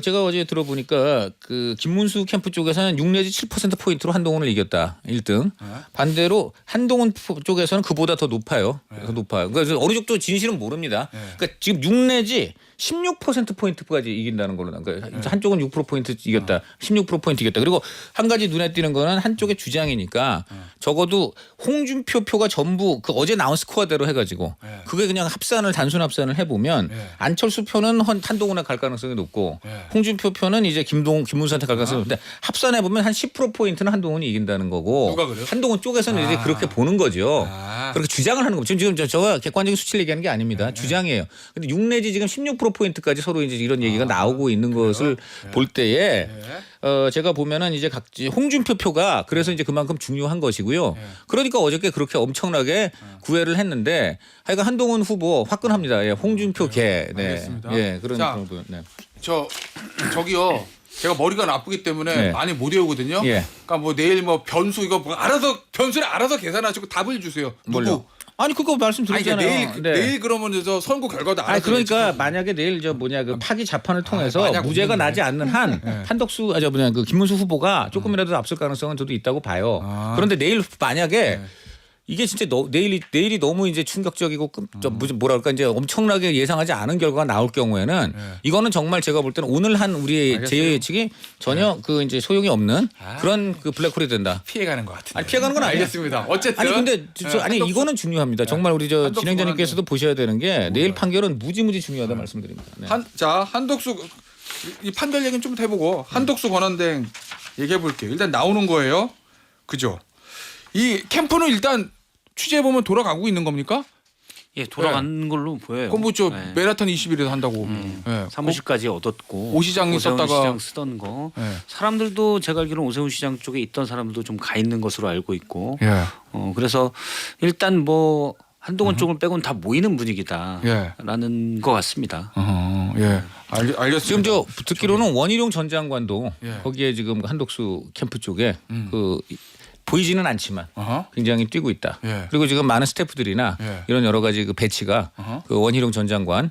제가 어제 들어보니까 그 김문수 캠프 쪽에서는 6 내지 7% 포인트로 한동훈을 이겼다 1등. 반대로 한동훈 쪽에서는 그보다 더 높아요. 더 높아요. 그래서 어느 정도 진실은 모릅니다. 그러니까 지금 6 내지 16% 포인트까지 이긴다는 걸로. 그러니까 한쪽은 6% 포인트 이겼다. 16% 포인트 이겼다. 그리고 한 가지 눈에 띄는 거는 한쪽의 주장이니까 적어도 홍준표 표가 전부 그 어제 나온 스코어대로 해가지고 그게 그냥 단순 합산을 해보면 안철수 표는 한동훈에 갈 가능성이 높고 홍준표 표는 이제 김문수한테 갈 가능성이 높은데 합산해 보면 한 10% 포인트는 한동훈이 이긴다는 거고. 누가 그래요? 한동훈 쪽에서는 이제 그렇게 보는 거죠. 그렇게 주장을 하는 거죠. 지금 저가 객관적인 수치를 얘기하는 게 아닙니다. 주장이에요. 근데 6 내지 지금 16% 포인트까지 서로 이제 이런 얘기가 나오고 있는 것을 볼 때에 제가 보면은 이제 홍준표 표가 그래서 이제 그만큼 중요한 것이고요. 그러니까 어저께 그렇게 엄청나게 구애를 했는데 하여간 한동훈 후보 화끈합니다. 예, 홍준표 개. 네. 알겠습니다. 예, 그런 자, 정도. 네. 저기요. 제가 머리가 나쁘기 때문에 네. 많이 못 외우거든요. 예. 그러니까 뭐 내일 뭐 변수 이거 뭐 변수를 알아서 계산하시고 답을 주세요. 뭘요? 누구? 아니 그거 아니 말씀드렸잖아요. 그러니까 내일 그러면 저 선거 결과도 알아서. 아니 그러니까 내야지. 만약에 내일 그 파기 재판을 통해서 만약 무죄가 없는데. 나지 않는 한 한덕수 그 김문수 후보가 조금이라도 앞설 가능성은 저도 있다고 봐요. 그런데 내일 만약에 이게 진짜 내일이 너무 이제 충격적이고 뭐랄까 이제 엄청나게 예상하지 않은 결과가 나올 경우에는 이거는 정말 제가 볼 때는 오늘 한 우리 제 예측이 전혀 그 이제 소용이 없는 그런 그 블랙홀이 된다. 피해가는 것 같은데. 아니 피해가는 건 알겠습니다. 어쨌든 아니 근데 아니 이거는 중요합니다. 정말 우리 저 한덕수 진행자님께서도 보셔야 되는 게 내일 판결은 무지무지 중요하다 말씀드립니다. 네. 한덕수 이 판결 얘기는 좀 해보고 한덕수 권한대행 얘기해 볼게요. 일단 나오는 거예요. 그죠? 이 캠프는 일단 취재해 보면 돌아가고 있는 겁니까? 예, 돌아가는 걸로 보여요. 그럼 뭐저 네. 메라톤 20일에도 한다고. 예. 사무실까지 얻었고 오 시장이 오세훈 썼다가 시장 쓰던 거 예. 사람들도 제가 알기로는 오세훈 시장 쪽에 있던 사람들도 좀 가 있는 것으로 알고 있고 예. 그래서 일단 뭐 한동훈 쪽을 빼고는 다 모이는 분위기다라는 것 같습니다. 예. 알겠습니다. 지금 저 듣기로는 원희룡 전 장관도 예. 거기에 지금 한덕수 캠프 쪽에 그 보이지는 않지만 굉장히 뛰고 있다. 예. 그리고 지금 많은 스태프들이나 예. 이런 여러 가지 그 배치가 그 원희룡 전 장관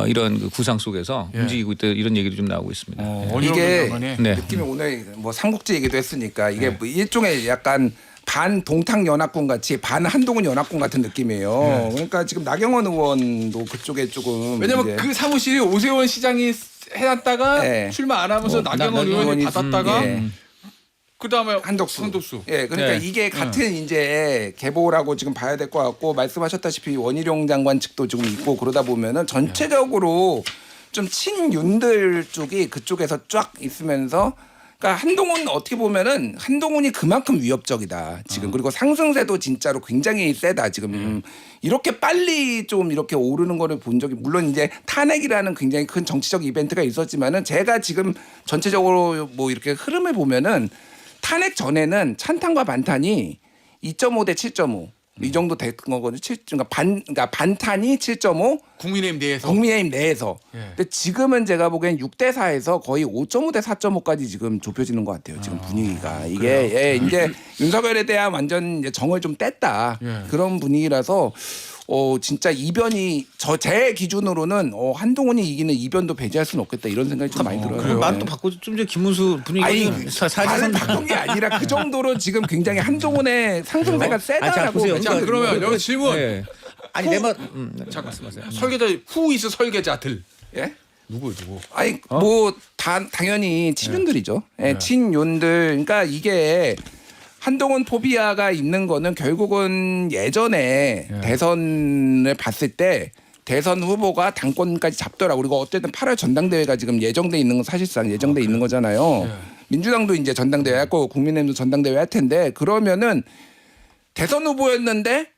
이런 그 구상 속에서 예. 움직이고 있다 이런 얘기도 좀 나오고 있습니다. 이게 네. 느낌이 오늘 뭐 삼국지 얘기도 했으니까 이게 뭐 일종의 약간 반 동탁 연합군 같이 반 한동훈 연합군 같은 느낌이에요. 그러니까 지금 나경원 의원도 그쪽에 조금 왜냐면 이제 그 사무실이 오세훈 시장이 해놨다가 네. 출마 안 하면서 나경원 나경원 의원이 의원이 받았다가 예. 그다음에 한덕수. 예, 그러니까 네. 이게 같은 이제 계보라고 지금 봐야 될 것 같고 말씀하셨다시피 원희룡 장관 측도 지금 있고 그러다 보면은 전체적으로 좀 친윤들 쪽이 그쪽에서 쫙 있으면서 그러니까 한동훈 어떻게 보면은 한동훈이 그만큼 위협적이다 지금 그리고 상승세도 진짜로 굉장히 세다 지금 이렇게 빨리 좀 이렇게 오르는 거를 본 적이 물론 이제 탄핵이라는 굉장히 큰 정치적 이벤트가 있었지만은 제가 지금 전체적으로 뭐 이렇게 흐름을 보면은 탄핵 전에는 찬탄과 반탄이 2.5 대 7.5 이 정도 된 거거든요. 그러니까 반탄이 7.5 국민의힘 내에서. 국민의힘 내에서. 예. 근데 지금은 제가 보기엔 6대 4에서 거의 5.5대 4.5까지 지금 좁혀지는 것 같아요. 지금 분위기가 이게 예, 이제 윤석열에 대한 완전 이제 정을 좀 뗐다 예. 그런 분위기라서 진짜 이변이 제 기준으로는 한동훈이 이기는 이변도 배제할 수는 없겠다 이런 생각이 좀 많이 들어요. 그래요? 말도 바꾸죠. 좀 전에 김문수 분위기가 아니 좀 말을 사실상 바꾼 게 아니라 그 정도로 지금 굉장히 한동훈의 상승세가 아니, 자, 세다라고. 보세요. 자, 그러면 여기 질문. 예. 아니 내 말 말씀하세요. 설계자 후이스 설계자들. 예? 누구? 아니 뭐 당연히 친윤들이죠. 예, 친윤들. 그러니까 이게 한동훈 포비아가 있는 거는 결국은 예전에 대선을 봤을 때 대선 후보가 당권까지 잡더라고. 그리고 어쨌든 8월 전당대회가 지금 예정돼 있는 건 사실상 예정돼 있는 거잖아요. 민주당도 이제 전당대회 할 거고 국민의힘도 전당대회 할 텐데 그러면은 대선 후보였는데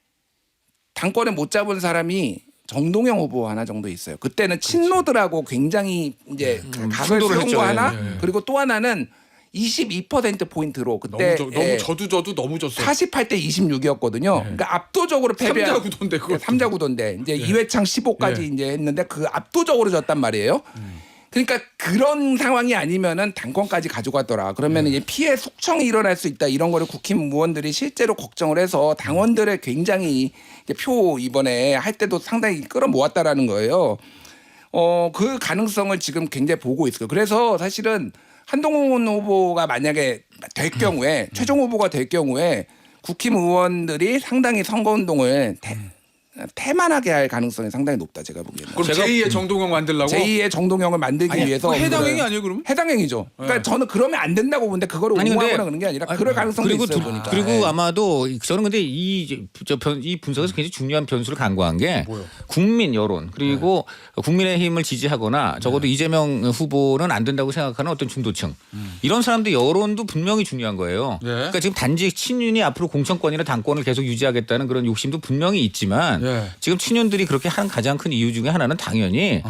당권을 못 잡은 사람이 정동영 후보 하나 정도 있어요. 그때는 친노들하고 굉장히 이제 각을 충돌을 세운 했죠. 거 하나 예. 그리고 또 하나는 22% 포인트로 그때 너무 저도 너무 졌어. 48대 26이었거든요. 그러니까 압도적으로 패배한 삼자 구도인데 그거. 삼자 구도인데 이제 이회창 15까지 예. 이제 했는데 그 압도적으로 졌단 말이에요. 그러니까 그런 상황이 아니면은 당권까지 가져갔더라. 그러면 이제 피해 숙청이 일어날 수 있다. 이런 거를 국힘 의원들이 실제로 걱정을 해서 당원들을 굉장히 이제 표 이번에 할 때도 상당히 끌어모았다라는 거예요. 그 가능성을 지금 굉장히 보고 있어요. 그래서 사실은 한동훈 후보가 만약에 될 경우에 최종 후보가 될 경우에 국힘 의원들이 상당히 선거운동을 태만하게 할 가능성이 상당히 높다 제가 보기에는. 그럼 제2의 정동영 만들라고? 제2의 정동영을 만들기 위해서 그거 해당행위 아니에요 그러면? 해당행위죠. 그러니까 저는 그러면 안 된다고 보는데 그거를 아니, 근데- 옹호하거나 그런 게 아니라 그럴 가능성도 그리고 있어요 보니까. 그리고 예. 아마도 저는 근데 이 분석에서 굉장히 중요한 변수를 간과한 게 뭐요? 국민 여론 그리고 국민의힘을 지지하거나 적어도 이재명 후보는 안 된다고 생각하는 어떤 중도층 이런 사람들 여론도 분명히 중요한 거예요. 예. 그러니까 지금 단지 친윤이 앞으로 공천권이나 당권을 계속 유지하겠다는 그런 욕심도 분명히 있지만 예. 지금 친윤들이 그렇게 하는 가장 큰 이유 중에 하나는 당연히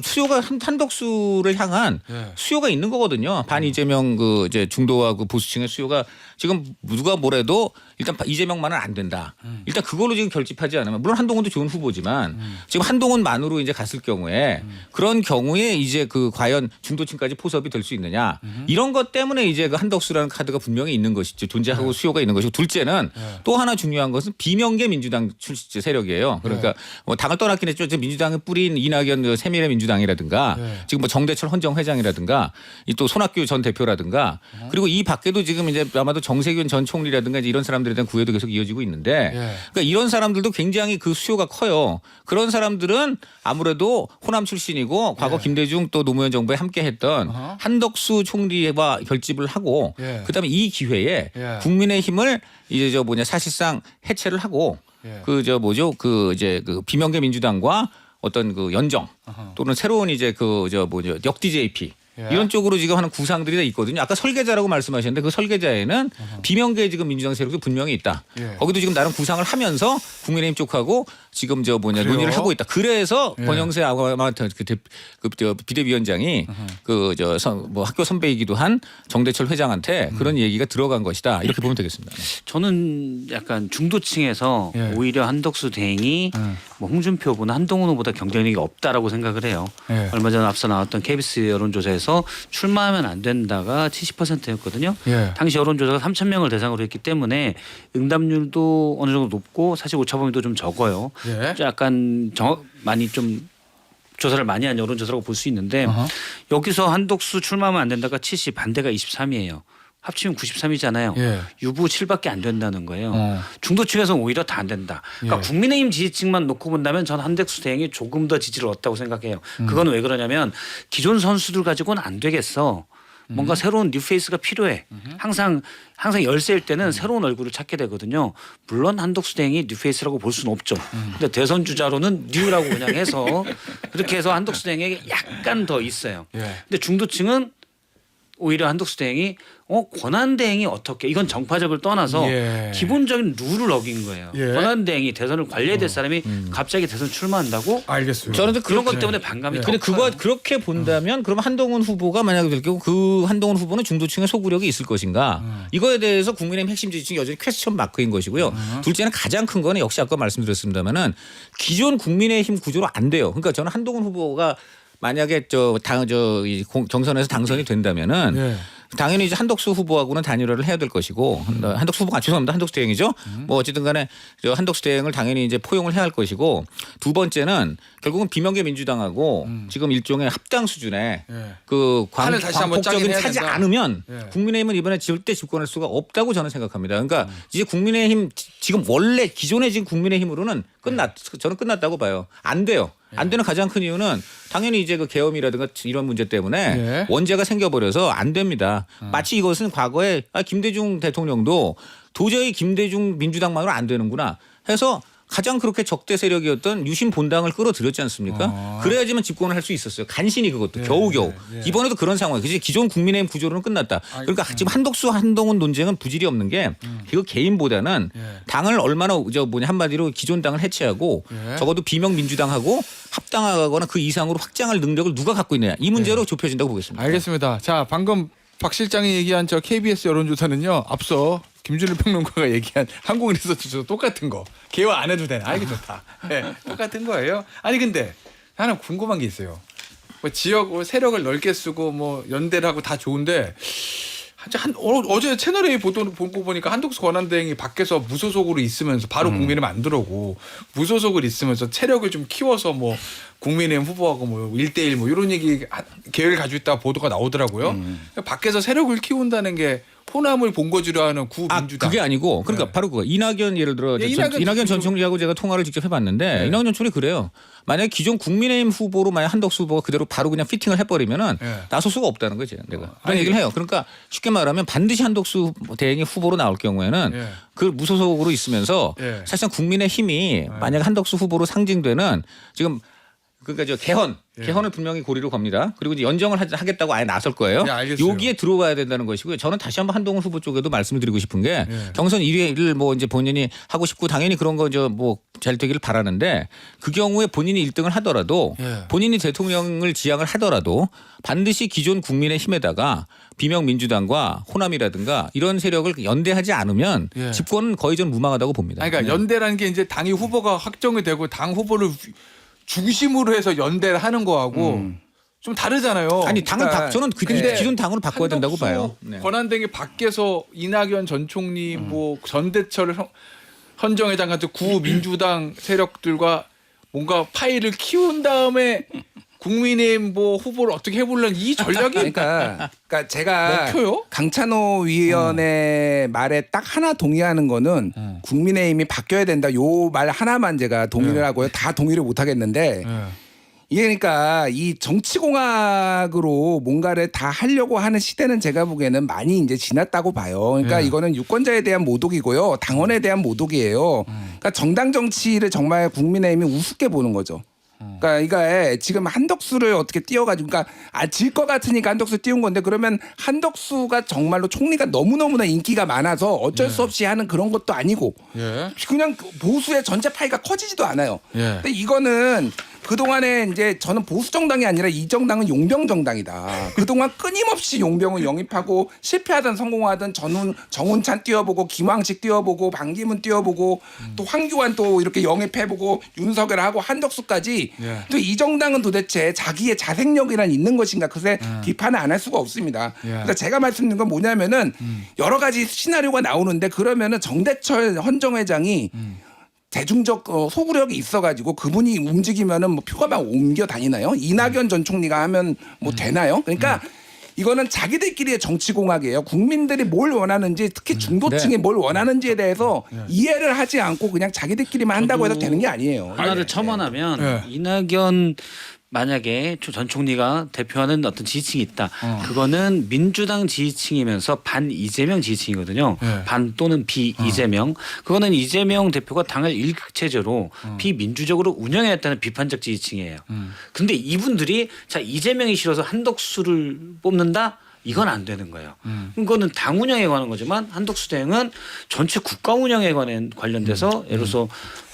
수요가 한덕수를 향한 예. 수요가 있는 거거든요. 반 이재명 그 이제 중도와 그 보수층의 수요가 지금 누가 뭐래도 일단 이재명만은 안 된다. 일단 그걸로 지금 결집하지 않으면 물론 한동훈도 좋은 후보지만 지금 한동훈만으로 이제 갔을 경우에 그런 경우에 이제 그 과연 중도층까지 포섭이 될 수 있느냐 이런 것 때문에 이제 그 한덕수라는 카드가 분명히 있는 것이죠. 존재하고 수요가 있는 것이고 둘째는 또 하나 중요한 것은 비명계 민주당 출신 세력이에요. 그러니까 뭐 당을 떠났긴 했죠. 민주당의 뿌린 이낙연 새미래민주당이라든가 지금 뭐 정대철 헌정회장이라든가 또 손학규 전 대표라든가 그리고 이 밖에도 지금 이제 아마도 정세균 전 총리라든가 이제 이런 사람들에 대한 구애도 계속 이어지고 있는데 그러니까 이런 사람들도 굉장히 그 수요가 커요. 그런 사람들은 아무래도 호남 출신이고 과거 김대중 또 노무현 정부에 함께했던 한덕수 총리와 결집을 하고 그다음에 이 기회에 국민의힘을 이제 사실상 해체를 하고 그 이제 비명계 민주당과 어떤 그 연정 또는 새로운 이제 역DJP 이런 쪽으로 지금 하는 구상들이 다 있거든요. 아까 설계자라고 말씀하셨는데 그 설계자에는 비명계 지금 민주당 세력도 분명히 있다. 거기도 지금 나름 구상을 하면서 국민의힘 쪽하고 지금 논의를 하고 있다. 그래서 권영세 비대위원장이 학교 선배이기도 한 정대철 회장한테 그런 얘기가 들어간 것이다. 이렇게 보면 되겠습니다. 저는 약간 중도층에서 오히려 한덕수 대행이 뭐 홍준표 후보나 한동훈 후보다 경쟁력이 없다라고 생각을 해요. 얼마 전 앞서 나왔던 KBS 여론조사에서 출마하면 안 된다가 70%였거든요. 당시 여론조사가 3,000명을 대상으로 했기 때문에 응답률도 어느 정도 높고 사실 오차범위도 좀 적어요. 약간 많이 좀 조사를 많이 한 여론조사라고 볼 수 있는데 여기서 한덕수 출마하면 안 된다가 70, 반대가 23이에요. 합치면 93이잖아요. 유부 7밖에 안 된다는 거예요. 중도층에서는 오히려 다 안 된다. 그러니까 국민의힘 지지층만 놓고 본다면 전 한덕수 대행이 조금 더 지지를 얻다고 생각해요. 그건 왜 그러냐면 기존 선수들 가지고는 안 되겠어. 뭔가 새로운 뉴페이스가 필요해. 항상 열세일 때는 새로운 얼굴을 찾게 되거든요. 물론 한덕수 대행이 뉴페이스라고 볼 수는 없죠. 근데 대선 주자로는 뉴라고 그냥 해서 그렇게 해서 한덕수 대행에게 약간 더 있어요. 근데 중도층은 오히려 한덕수 대행이 권한 대행이 어떻게 이건 정파적을 떠나서 예. 기본적인 룰을 어긴 거예요. 예. 권한 대행이 대선을 관리해야 될 사람이 갑자기 대선 출마한다고 알겠어요. 저는 그런 것 네. 때문에 반감이 근데 더 그거 커요. 그렇게 본다면 그럼 한동훈 후보가 만약에 될 경우 그 한동훈 후보는 중도층의 소구력이 있을 것인가? 이거에 대해서 국민의힘 핵심 지지층이 여전히 퀘스천 마크인 것이고요. 둘째는 가장 큰 거는 역시 아까 말씀드렸습니다마는 기존 국민의힘 구조로 안 돼요. 그러니까 저는 한동훈 후보가 만약에 경선에서 당선이 된다면은 예. 당연히 이제 한덕수 후보하고는 단일화를 해야 될 것이고 한덕수 후보가 죄송합니다. 한덕수 대행이죠. 뭐 어쨌든 간에 저 한덕수 대행을 당연히 이제 포용을 해야 할 것이고 두 번째는 결국은 비명계 민주당하고 지금 일종의 합당 수준의 예. 그 판을 다시 한번 짜긴 광폭적인 해야 차지 된다. 않으면 예. 국민의힘은 이번에 절대 집권할 수가 없다고 저는 생각합니다. 그러니까 이제 국민의힘 지금 원래 기존의 지금 국민의힘으로는 저는 끝났다고 봐요. 안 돼요. 안 되는 가장 큰 이유는 당연히 이제 그 계엄이라든가 이런 문제 때문에 예. 원죄가 생겨버려서 안 됩니다. 마치 이것은 과거에 김대중 대통령도 도저히 김대중 민주당만으로 안 되는구나 해서 가장 그렇게 적대 세력이었던 유신 본당을 끌어들였지 않습니까? 그래야지만 집권을 할 수 있었어요. 간신히 그것도 겨우겨우. 이번에도 그런 상황이에요. 그래서 기존 국민의힘 구조로는 끝났다. 그러니까 지금 한덕수 한동훈 논쟁은 부질이 없는 게 이거 개인보다는 당을 얼마나 한마디로 기존 당을 해체하고 적어도 비명 민주당하고 합당하거나 그 이상으로 확장할 능력을 누가 갖고 있느냐 이 문제로 좁혀진다고 보겠습니다. 알겠습니다. 자, 방금 박 실장이 얘기한 저 KBS 여론조사는요. 앞서 김준일 평론가가 얘기한 한국인에서도 똑같은 거. 개화 안 해도 되네. 이게 좋다. 네, 똑같은 거예요. 아니 근데 나는 궁금한 게 있어요. 뭐 지역 세력을 넓게 쓰고 뭐 연대를 하고 다 좋은데 어제 채널A 보도 보고 보니까 한덕수 권한대행이 밖에서 무소속으로 있으면서 바로 국민의힘 안 들어오고 무소속으로 있으면서 체력을 좀 키워서 뭐 국민의힘 후보하고 뭐 1대1 뭐 이런 얘기 계획을 가지고 있다 보도가 나오더라고요. 밖에서 세력을 키운다는 게 호남을 본거지로 하는 구민주당. 그게 아니고 그러니까 네. 바로 그거 이낙연 예를 들어 예, 이낙연 전 총리하고 제가 통화를 직접 해봤는데 이낙연 전 총리 그래요. 만약 기존 국민의힘 후보로 만약 한덕수 후보가 그대로 바로 그냥 피팅을 해버리면은 나설 수가 없다는 거지 내가 그런 얘기를 해요. 그러니까 쉽게 말하면 반드시 한덕수 대행이 후보로 나올 경우에는 그 무소속으로 있으면서 사실상 국민의힘이 만약 한덕수 후보로 상징되는 지금 그러니까 저 개헌을 분명히 고리로 겁니다. 그리고 이제 연정을 하겠다고 아예 나설 거예요. 네, 알겠어요. 여기에 들어와야 된다는 것이고요. 저는 다시 한번 한동훈 후보 쪽에도 말씀을 드리고 싶은 게 경선 1위를 뭐 이제 본인이 하고 싶고 당연히 그런 거 뭐 잘 되기를 바라는데 그 경우에 본인이 1등을 하더라도 본인이 대통령을 지향을 하더라도 반드시 기존 국민의힘에다가 비명 민주당과 호남이라든가 이런 세력을 연대하지 않으면 집권은 거의 전 무망하다고 봅니다. 그러니까 연대라는 게 이제 당의 후보가 확정이 되고 당 후보를 중심으로 해서 연대를 하는 거하고 좀 다르잖아요. 아니 당을 그러니까 저는 기존 당으로 바꿔야 된다고 봐요. 권한대행이 밖에서 이낙연 전 총리 뭐 전대철 헌정 회장 같은 구민주당 세력들과 뭔가 파일을 키운 다음에 국민의힘 뭐 후보를 어떻게 해보려는 이 전략이 그러니까 제가 먹혀요? 강찬호 위원의 말에 딱 하나 동의하는 거는 국민의힘이 바뀌어야 된다. 요 말 하나만 제가 동의를 하고요. 다 동의를 못 하겠는데 이게 그러니까 이 정치공학으로 뭔가를 다 하려고 하는 시대는 제가 보기에는 많이 이제 지났다고 봐요. 그러니까 이거는 유권자에 대한 모독이고요. 당원에 대한 모독이에요. 그러니까 정당 정치를 정말 국민의힘이 우습게 보는 거죠. 그러니까 이게 지금 한덕수를 어떻게 띄워가지고 그러니까 질 것 같으니까 한덕수 띄운 건데 그러면 한덕수가 정말로 총리가 너무너무나 인기가 많아서 어쩔 수 없이 하는 그런 것도 아니고 그냥 보수의 전체 파이가 커지지도 않아요. 근데 이거는 그동안에 이제 저는 보수 정당이 아니라 이 정당은 용병 정당이다. 그동안 끊임없이 용병을 영입하고 실패하든 성공하든 정운찬 띄워보고 김황식 띄워보고 반기문 띄워보고 또 황교안 또 이렇게 영입해보고 윤석열 하고 한덕수까지 또 이 정당은 도대체 자기의 자생력이란 있는 것인가 그새 비판을 안 할 수가 없습니다. 그러니까 제가 말씀드린 건 뭐냐면은 여러 가지 시나리오가 나오는데 그러면은 정대철 헌정 회장이 대중적 소구력이 있어가지고 그분이 움직이면은 뭐 표가 막 옮겨 다니나요? 이낙연 전 총리가 하면 뭐 되나요? 그러니까 이거는 자기들끼리의 정치공학이에요. 국민들이 뭘 원하는지 특히 중도층이 뭘 원하는지에 대해서 이해를 하지 않고 그냥 자기들끼리만 한다고 해서 되는 게 아니에요. 하나를 첨언하면 이낙연 만약에 전 총리가 대표하는 어떤 지지층이 있다. 그거는 민주당 지지층이면서 반 이재명 지지층이거든요. 반 또는 비 이재명. 그거는 이재명 대표가 당을 일극체제로 비민주적으로 운영해왔다는 비판적 지지층이에요. 근데 이분들이 자 이재명이 싫어서 한덕수를 뽑는다? 이건 안 되는 거예요. 이거는 당 운영에 관한 거지만 한덕수 대행은 전체 국가 운영에 관련돼서 예를 들어서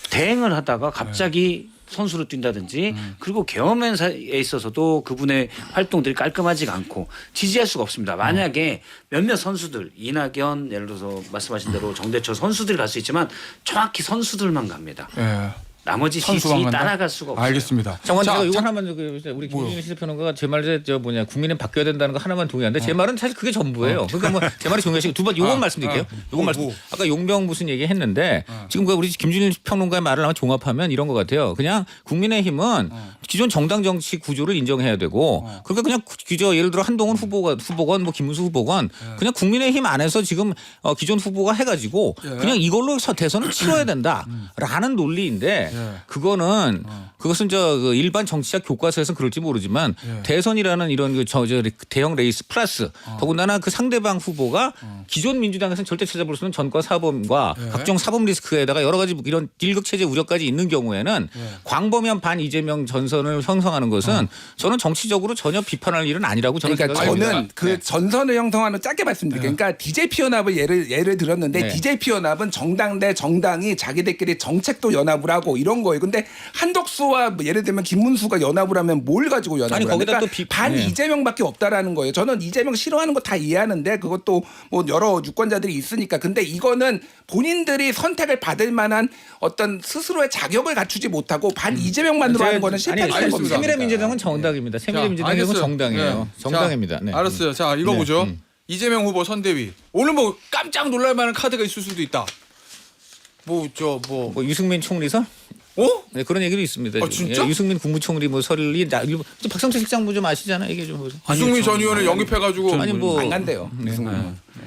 대행을 하다가 갑자기 선수로 뛴다든지 그리고 계엄행사에 있어서도 그분의 활동들이 깔끔하지가 않고 지지할 수가 없습니다. 만약에 몇몇 선수들 이낙연 예를 들어서 말씀하신 대로 정대철 선수들이 갈 수 있지만 정확히 선수들만 갑니다. 예. 나머지 선수만 시즌이 간다? 따라갈 수가 없어요. 알겠습니다. 장관 제가 자, 이거 하나만 우리 김준일 시사평론가가 제 말에 국민은 바뀌어야 된다는 거 하나만 동의하는데 제 말은 사실 그게 전부예요. 그러니까 뭐 제 말이 동의하시고 두 번 요건 말씀드릴게요. 요건 말씀. 아까 용병 무슨 얘기 했는데 지금 우리 김준일 평론가의 말을 한번 종합하면 이런 것 같아요. 그냥 국민의힘은 기존 정당 정치 구조를 인정해야 되고 그러니까 그냥 그저 예를 들어 한동훈 후보건 뭐 김문수 후보건 그냥 국민의힘 안에서 지금 기존 후보가 해가지고 그냥 이걸로 대선을 치러야 된다라는 논리인데 그것은 그 일반 정치학 교과서에서 그럴지 모르지만 대선이라는 이런 대형 레이스 플러스 더군다나 그 상대방 후보가 기존 민주당에서는 절대 찾아볼 수 없는 전과 사범과 각종 사범 리스크에다가 여러 가지 이런 일극체제 우려까지 있는 경우에는 광범위한 반 이재명 전선을 형성하는 것은 저는 정치적으로 전혀 비판할 일은 아니라고 저는 그러니까 생각합니다. 저는 그 전선을 형성하는 짧게 말씀드릴게요. 그러니까 DJP 연합을 예를 들었는데 DJP 연합은 정당 대 정당이 자기들끼리 정책도 연합을 하고 이런 거예요. 근데 한덕수와 뭐 예를 들면 김문수가 연합을 하면 뭘 가지고 연합을 아니, 거기다 그러니까 또 반 이재명밖에 없다라는 거예요. 저는 이재명 싫어하는 거 다 이해하는데 그것도 뭐 여러 유권자들이 있으니까 근데 이거는 본인들이 선택을 받을 만한 어떤 스스로의 자격을 갖추지 못하고 반 이재명만으로 하는 거는 실패하는 겁니다. 새미래민주당은 정당입니다. 새미래민주당은 알겠어요. 정당이에요. 네. 정당입니다. 자, 네. 알았어요. 자 이거 네. 보죠. 이재명 후보 선대위 오늘 뭐 깜짝 놀랄만한 카드가 있을 수도 있다. 뭐 유승민 총리서? 어? 네, 그런 얘기도 있습니다. 아, 지금. 진짜? 예, 유승민 국무총리 뭐 설이 박성철 실장부 좀 아시잖아요. 얘기 좀 보세요. 유승민 전 의원을 영입해가지고 아니 뭐 안 간대요.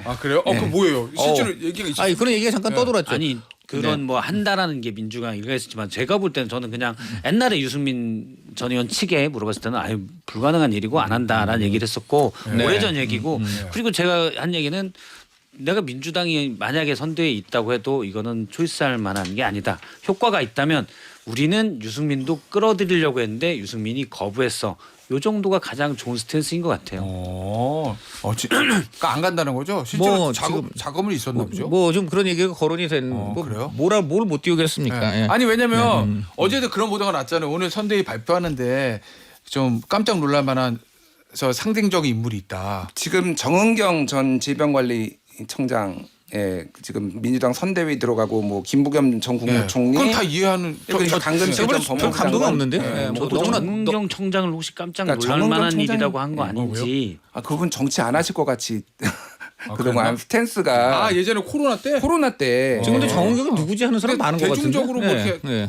아 그래요? 그 뭐예요? 실제로 얘기가 있어요. 아니 그런 얘기가 잠깐 떠돌았죠. 아니 그런 뭐 한다라는 게 민주당 일가 있었지만 제가 볼 때는 저는 그냥 옛날에 유승민 전 의원 측에 물어봤을 때는 아유 불가능한 일이고 안 한다라는 얘기를 했었고 오래전 얘기고 그리고 제가 한 얘기는 내가 민주당이 만약에 선대위에 있다고 해도 이거는 초이스할 만한 게 아니다. 효과가 있다면 우리는 유승민도 끌어들이려고 했는데 유승민이 거부했어. 요 정도가 가장 좋은 스탠스인 것 같아요. 그러니까 안 간다는 거죠? 실제로 뭐 작업을 있었나 보죠. 뭐 좀 그런 얘기가 거론이 된. 그래요? 뭘 못 띄우겠습니까? 네. 예. 아니 왜냐면 어제도 그런 보도가 났잖아요. 오늘 선대위 발표하는데 좀 깜짝 놀랄 만한 상징적인 인물이 있다. 지금 정은경 전 질병관리청장 지금 민주당 선대위 들어가고 뭐 김부겸 전 국무총리 그건 다 이해하는. 그리고 강금실 전 별 법무부 감동이 장관. 없는데요. 네. 예, 뭐 저도 너무나 정은경 청장을 혹시 깜짝 그러니까 놀랄 만한 정은경 일이라고 한 거 아닌지. 아 그분 정치 안 하실 것 같이 그랬나? 그동안 스탠스가 아 예전에 코로나 때. 코로나 때 지금 근데 정은경이 누구지 하는 사람 근데 많은 것 같은데. 대중적으로 뭐 이렇게- 예.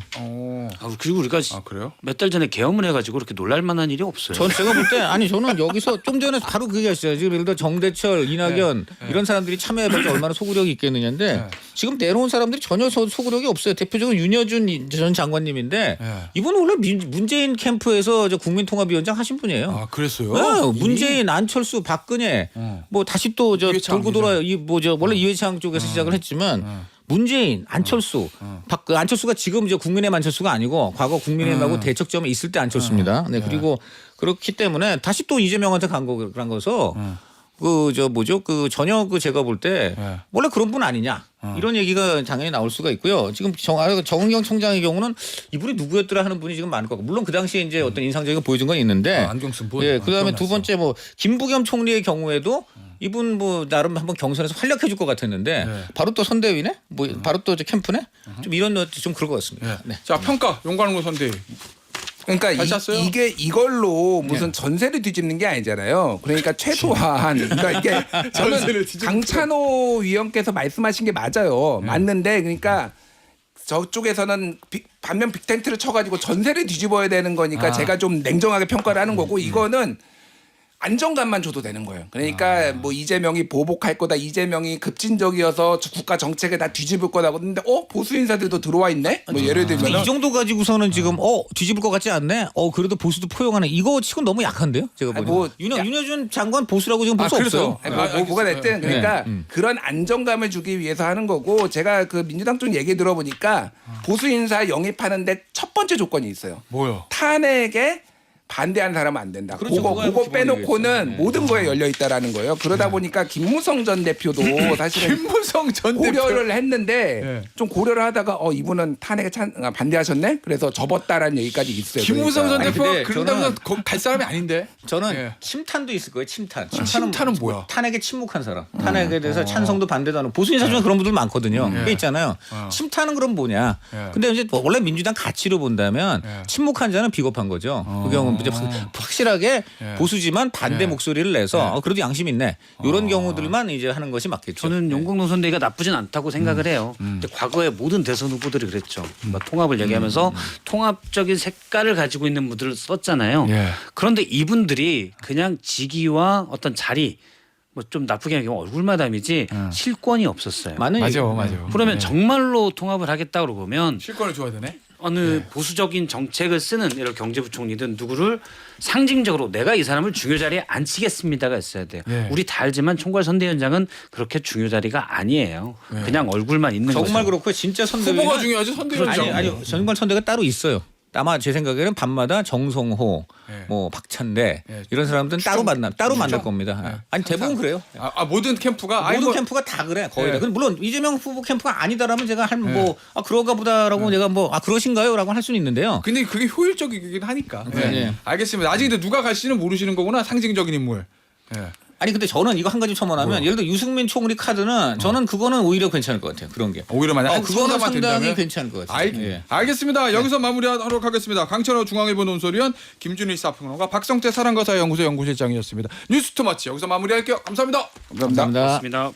그리고 우리가 아 그래요? 몇 달 전에 계엄을 해가지고 그렇게 놀랄 만한 일이 없어요. 제가 볼 때 저는 여기서 좀 전에 바로 그 얘기했어요. 지금 예를 들어 정대철, 이낙연 이런 사람들이 참여해봤자 얼마나 소구력이 있겠느냐인데 지금 내려온 사람들이 전혀 소구력이 없어요. 대표적으로 윤여준 전 장관님인데 이분은 원래 문재인 캠프에서 국민통합위원장 하신 분이에요. 아 그랬어요? 네, 문재인, 안철수, 박근혜 뭐 다시 또 이회창 돌고 돌아 원래 이회창 쪽에서 시작을 했지만 문재인, 안철수, 안철수가 지금 국민의힘 안철수가 아니고 과거 국민의힘하고 대척점에 있을 때 안철수입니다. 네, 그리고 그렇기 때문에 다시 또 이재명한테 간 거서 전혀 제가 볼 때 원래 그런 분 아니냐 이런 얘기가 당연히 나올 수가 있고요. 지금 정은경 총장의 경우는 이분이 누구였더라 하는 분이 지금 많을 거고 물론 그 당시에 이제 어떤 인상적인 보여준 건 있는데 안경 쓴 분. 예, 그다음에 두 번째 김부겸 총리의 경우에도 이분 나름 한번 경선에서 활약해 줄 것 같았는데 바로 또 선대위네 바로 또 캠프네 좀 이런 좀 그럴 것 같습니다. 네. 자 평가 용관홍 선대위. 그러니까 잘 짰어요? 이걸로 무슨 전세를 뒤집는 게 아니잖아요. 그러니까 최소한 그러니까 이게 저는 강찬호 위원께서 말씀하신 게 맞아요. 맞는데 그러니까 저쪽에서는 반면 빅텐트를 쳐가지고 전세를 뒤집어야 되는 거니까 제가 좀 냉정하게 평가를 하는 거고 이거는 안정감만 줘도 되는 거예요. 그러니까 뭐 이재명이 보복할 거다. 이재명이 급진적이어서 국가 정책을 다 뒤집을 거다. 근데 보수 인사들도 들어와 있네. 뭐 예를 들면 이 정도 가지고서는 지금 뒤집을 것 같지 않네. 그래도 보수도 포용하네. 이거 치곤 너무 약한데요. 제가 보니. 윤여준 장관 보수라고 지금 볼 수 없어요. 뭐가 됐든 그러니까 그런 안정감을 주기 위해서 하는 거고 제가 그 민주당 쪽 얘기 들어보니까 보수 인사 영입하는데 첫 번째 조건이 있어요. 뭐요? 탄핵에 반대하는 사람은 안 된다. 그렇죠. 그거 그거야 빼놓고는 기본이겠죠. 네. 모든 거에 열려 있다라는 거예요. 그러다 보니까 김무성 전 대표도 사실은 김무성 전 대표. 고려를 했는데 네. 좀 고려를 하다가 이분은 탄핵에 반대하셨네. 그래서 접었다라는 얘기까지 있어요. 김무성 전 그러니까. 아니, 대표가 근데 그런다면 저는- 갈 사람이 아닌데. 저는 예. 침탄도 있을 거예요. 침탄. 침탄은 뭐야? 탄핵에 침묵한 사람. 탄핵에 대해서 찬성도 반대도 하는 보수 인사 중에 그런 분들 많거든요. 그게 있잖아요. 침탄은 그럼 뭐냐? 예. 근데 이제 원래 민주당 가치로 본다면 예. 침묵한 자는 비겁한 거죠. 그 경우는 이제 확실하게 예. 보수지만 반대 예. 목소리를 내서 그래도 양심 있네. 이런 경우들만 이제 하는 것이 맞겠죠. 저는 용광로 선대위가 나쁘진 않다고 생각을 해요. 근데 과거에 모든 대선 후보들이 그랬죠. 뭐 통합을 얘기하면서 통합적인 색깔을 가지고 있는 분들을 썼잖아요. 예. 그런데 이분들이 그냥 직위와 어떤 자리 뭐 좀 나쁘게 얘기하면 얼굴마담이지 실권이 없었어요. 많은 맞아, 얘기- 맞아. 그러면 예. 정말로 통합을 하겠다고 보면 실권을 줘야 되네. 어느 보수적인 정책을 쓰는 예를 경제부총리든 누구를 상징적으로 내가 이 사람을 중요 자리에 앉히겠습니다가 있어야 돼요. 예. 우리 다 알지만 총괄선대위원장은 그렇게 중요 자리가 아니에요. 그냥 얼굴만 있는 거죠. 정말 그렇고 진짜 선대위는 후보가 중요하지 선대위원장. 아니 정말 선대가 따로 있어요. 아마 제 생각에는 밤마다 정성호, 예. 뭐 박찬대 예. 이런 사람들은 따로 만날 추정? 겁니다. 예. 아니 대부분 그래요. 모든 캠프가 모든 뭐- 캠프가 다 그래 거의 예. 다. 근데 물론 이재명 후보 캠프가 아니다라면 제가 그런가 보다라고 내가 그러신가요라고 할 수는 있는데요. 근데 그게 효율적이긴 하니까. 네. 네. 알겠습니다. 아직 근데 누가 갈지는 모르시는 거구나. 상징적인 인물. 예. 아니 근데 저는 이거 한 가지 첨언하면 예를 들어 유승민 총리 카드는 저는 그거는 오히려 괜찮을 것 같아요. 그런 게. 오히려 만약 한 그거는 상담만 상당히 된다면? 괜찮을 것 같아요. 예. 알겠습니다. 여기서 마무리하도록 하겠습니다. 강철호 중앙일보 논설위원, 김준일 사평론가, 박성태 사랑가사 연구소 연구실장이었습니다. 뉴스투마치 여기서 마무리할게요. 감사합니다. 감사합니다. 맞습니다.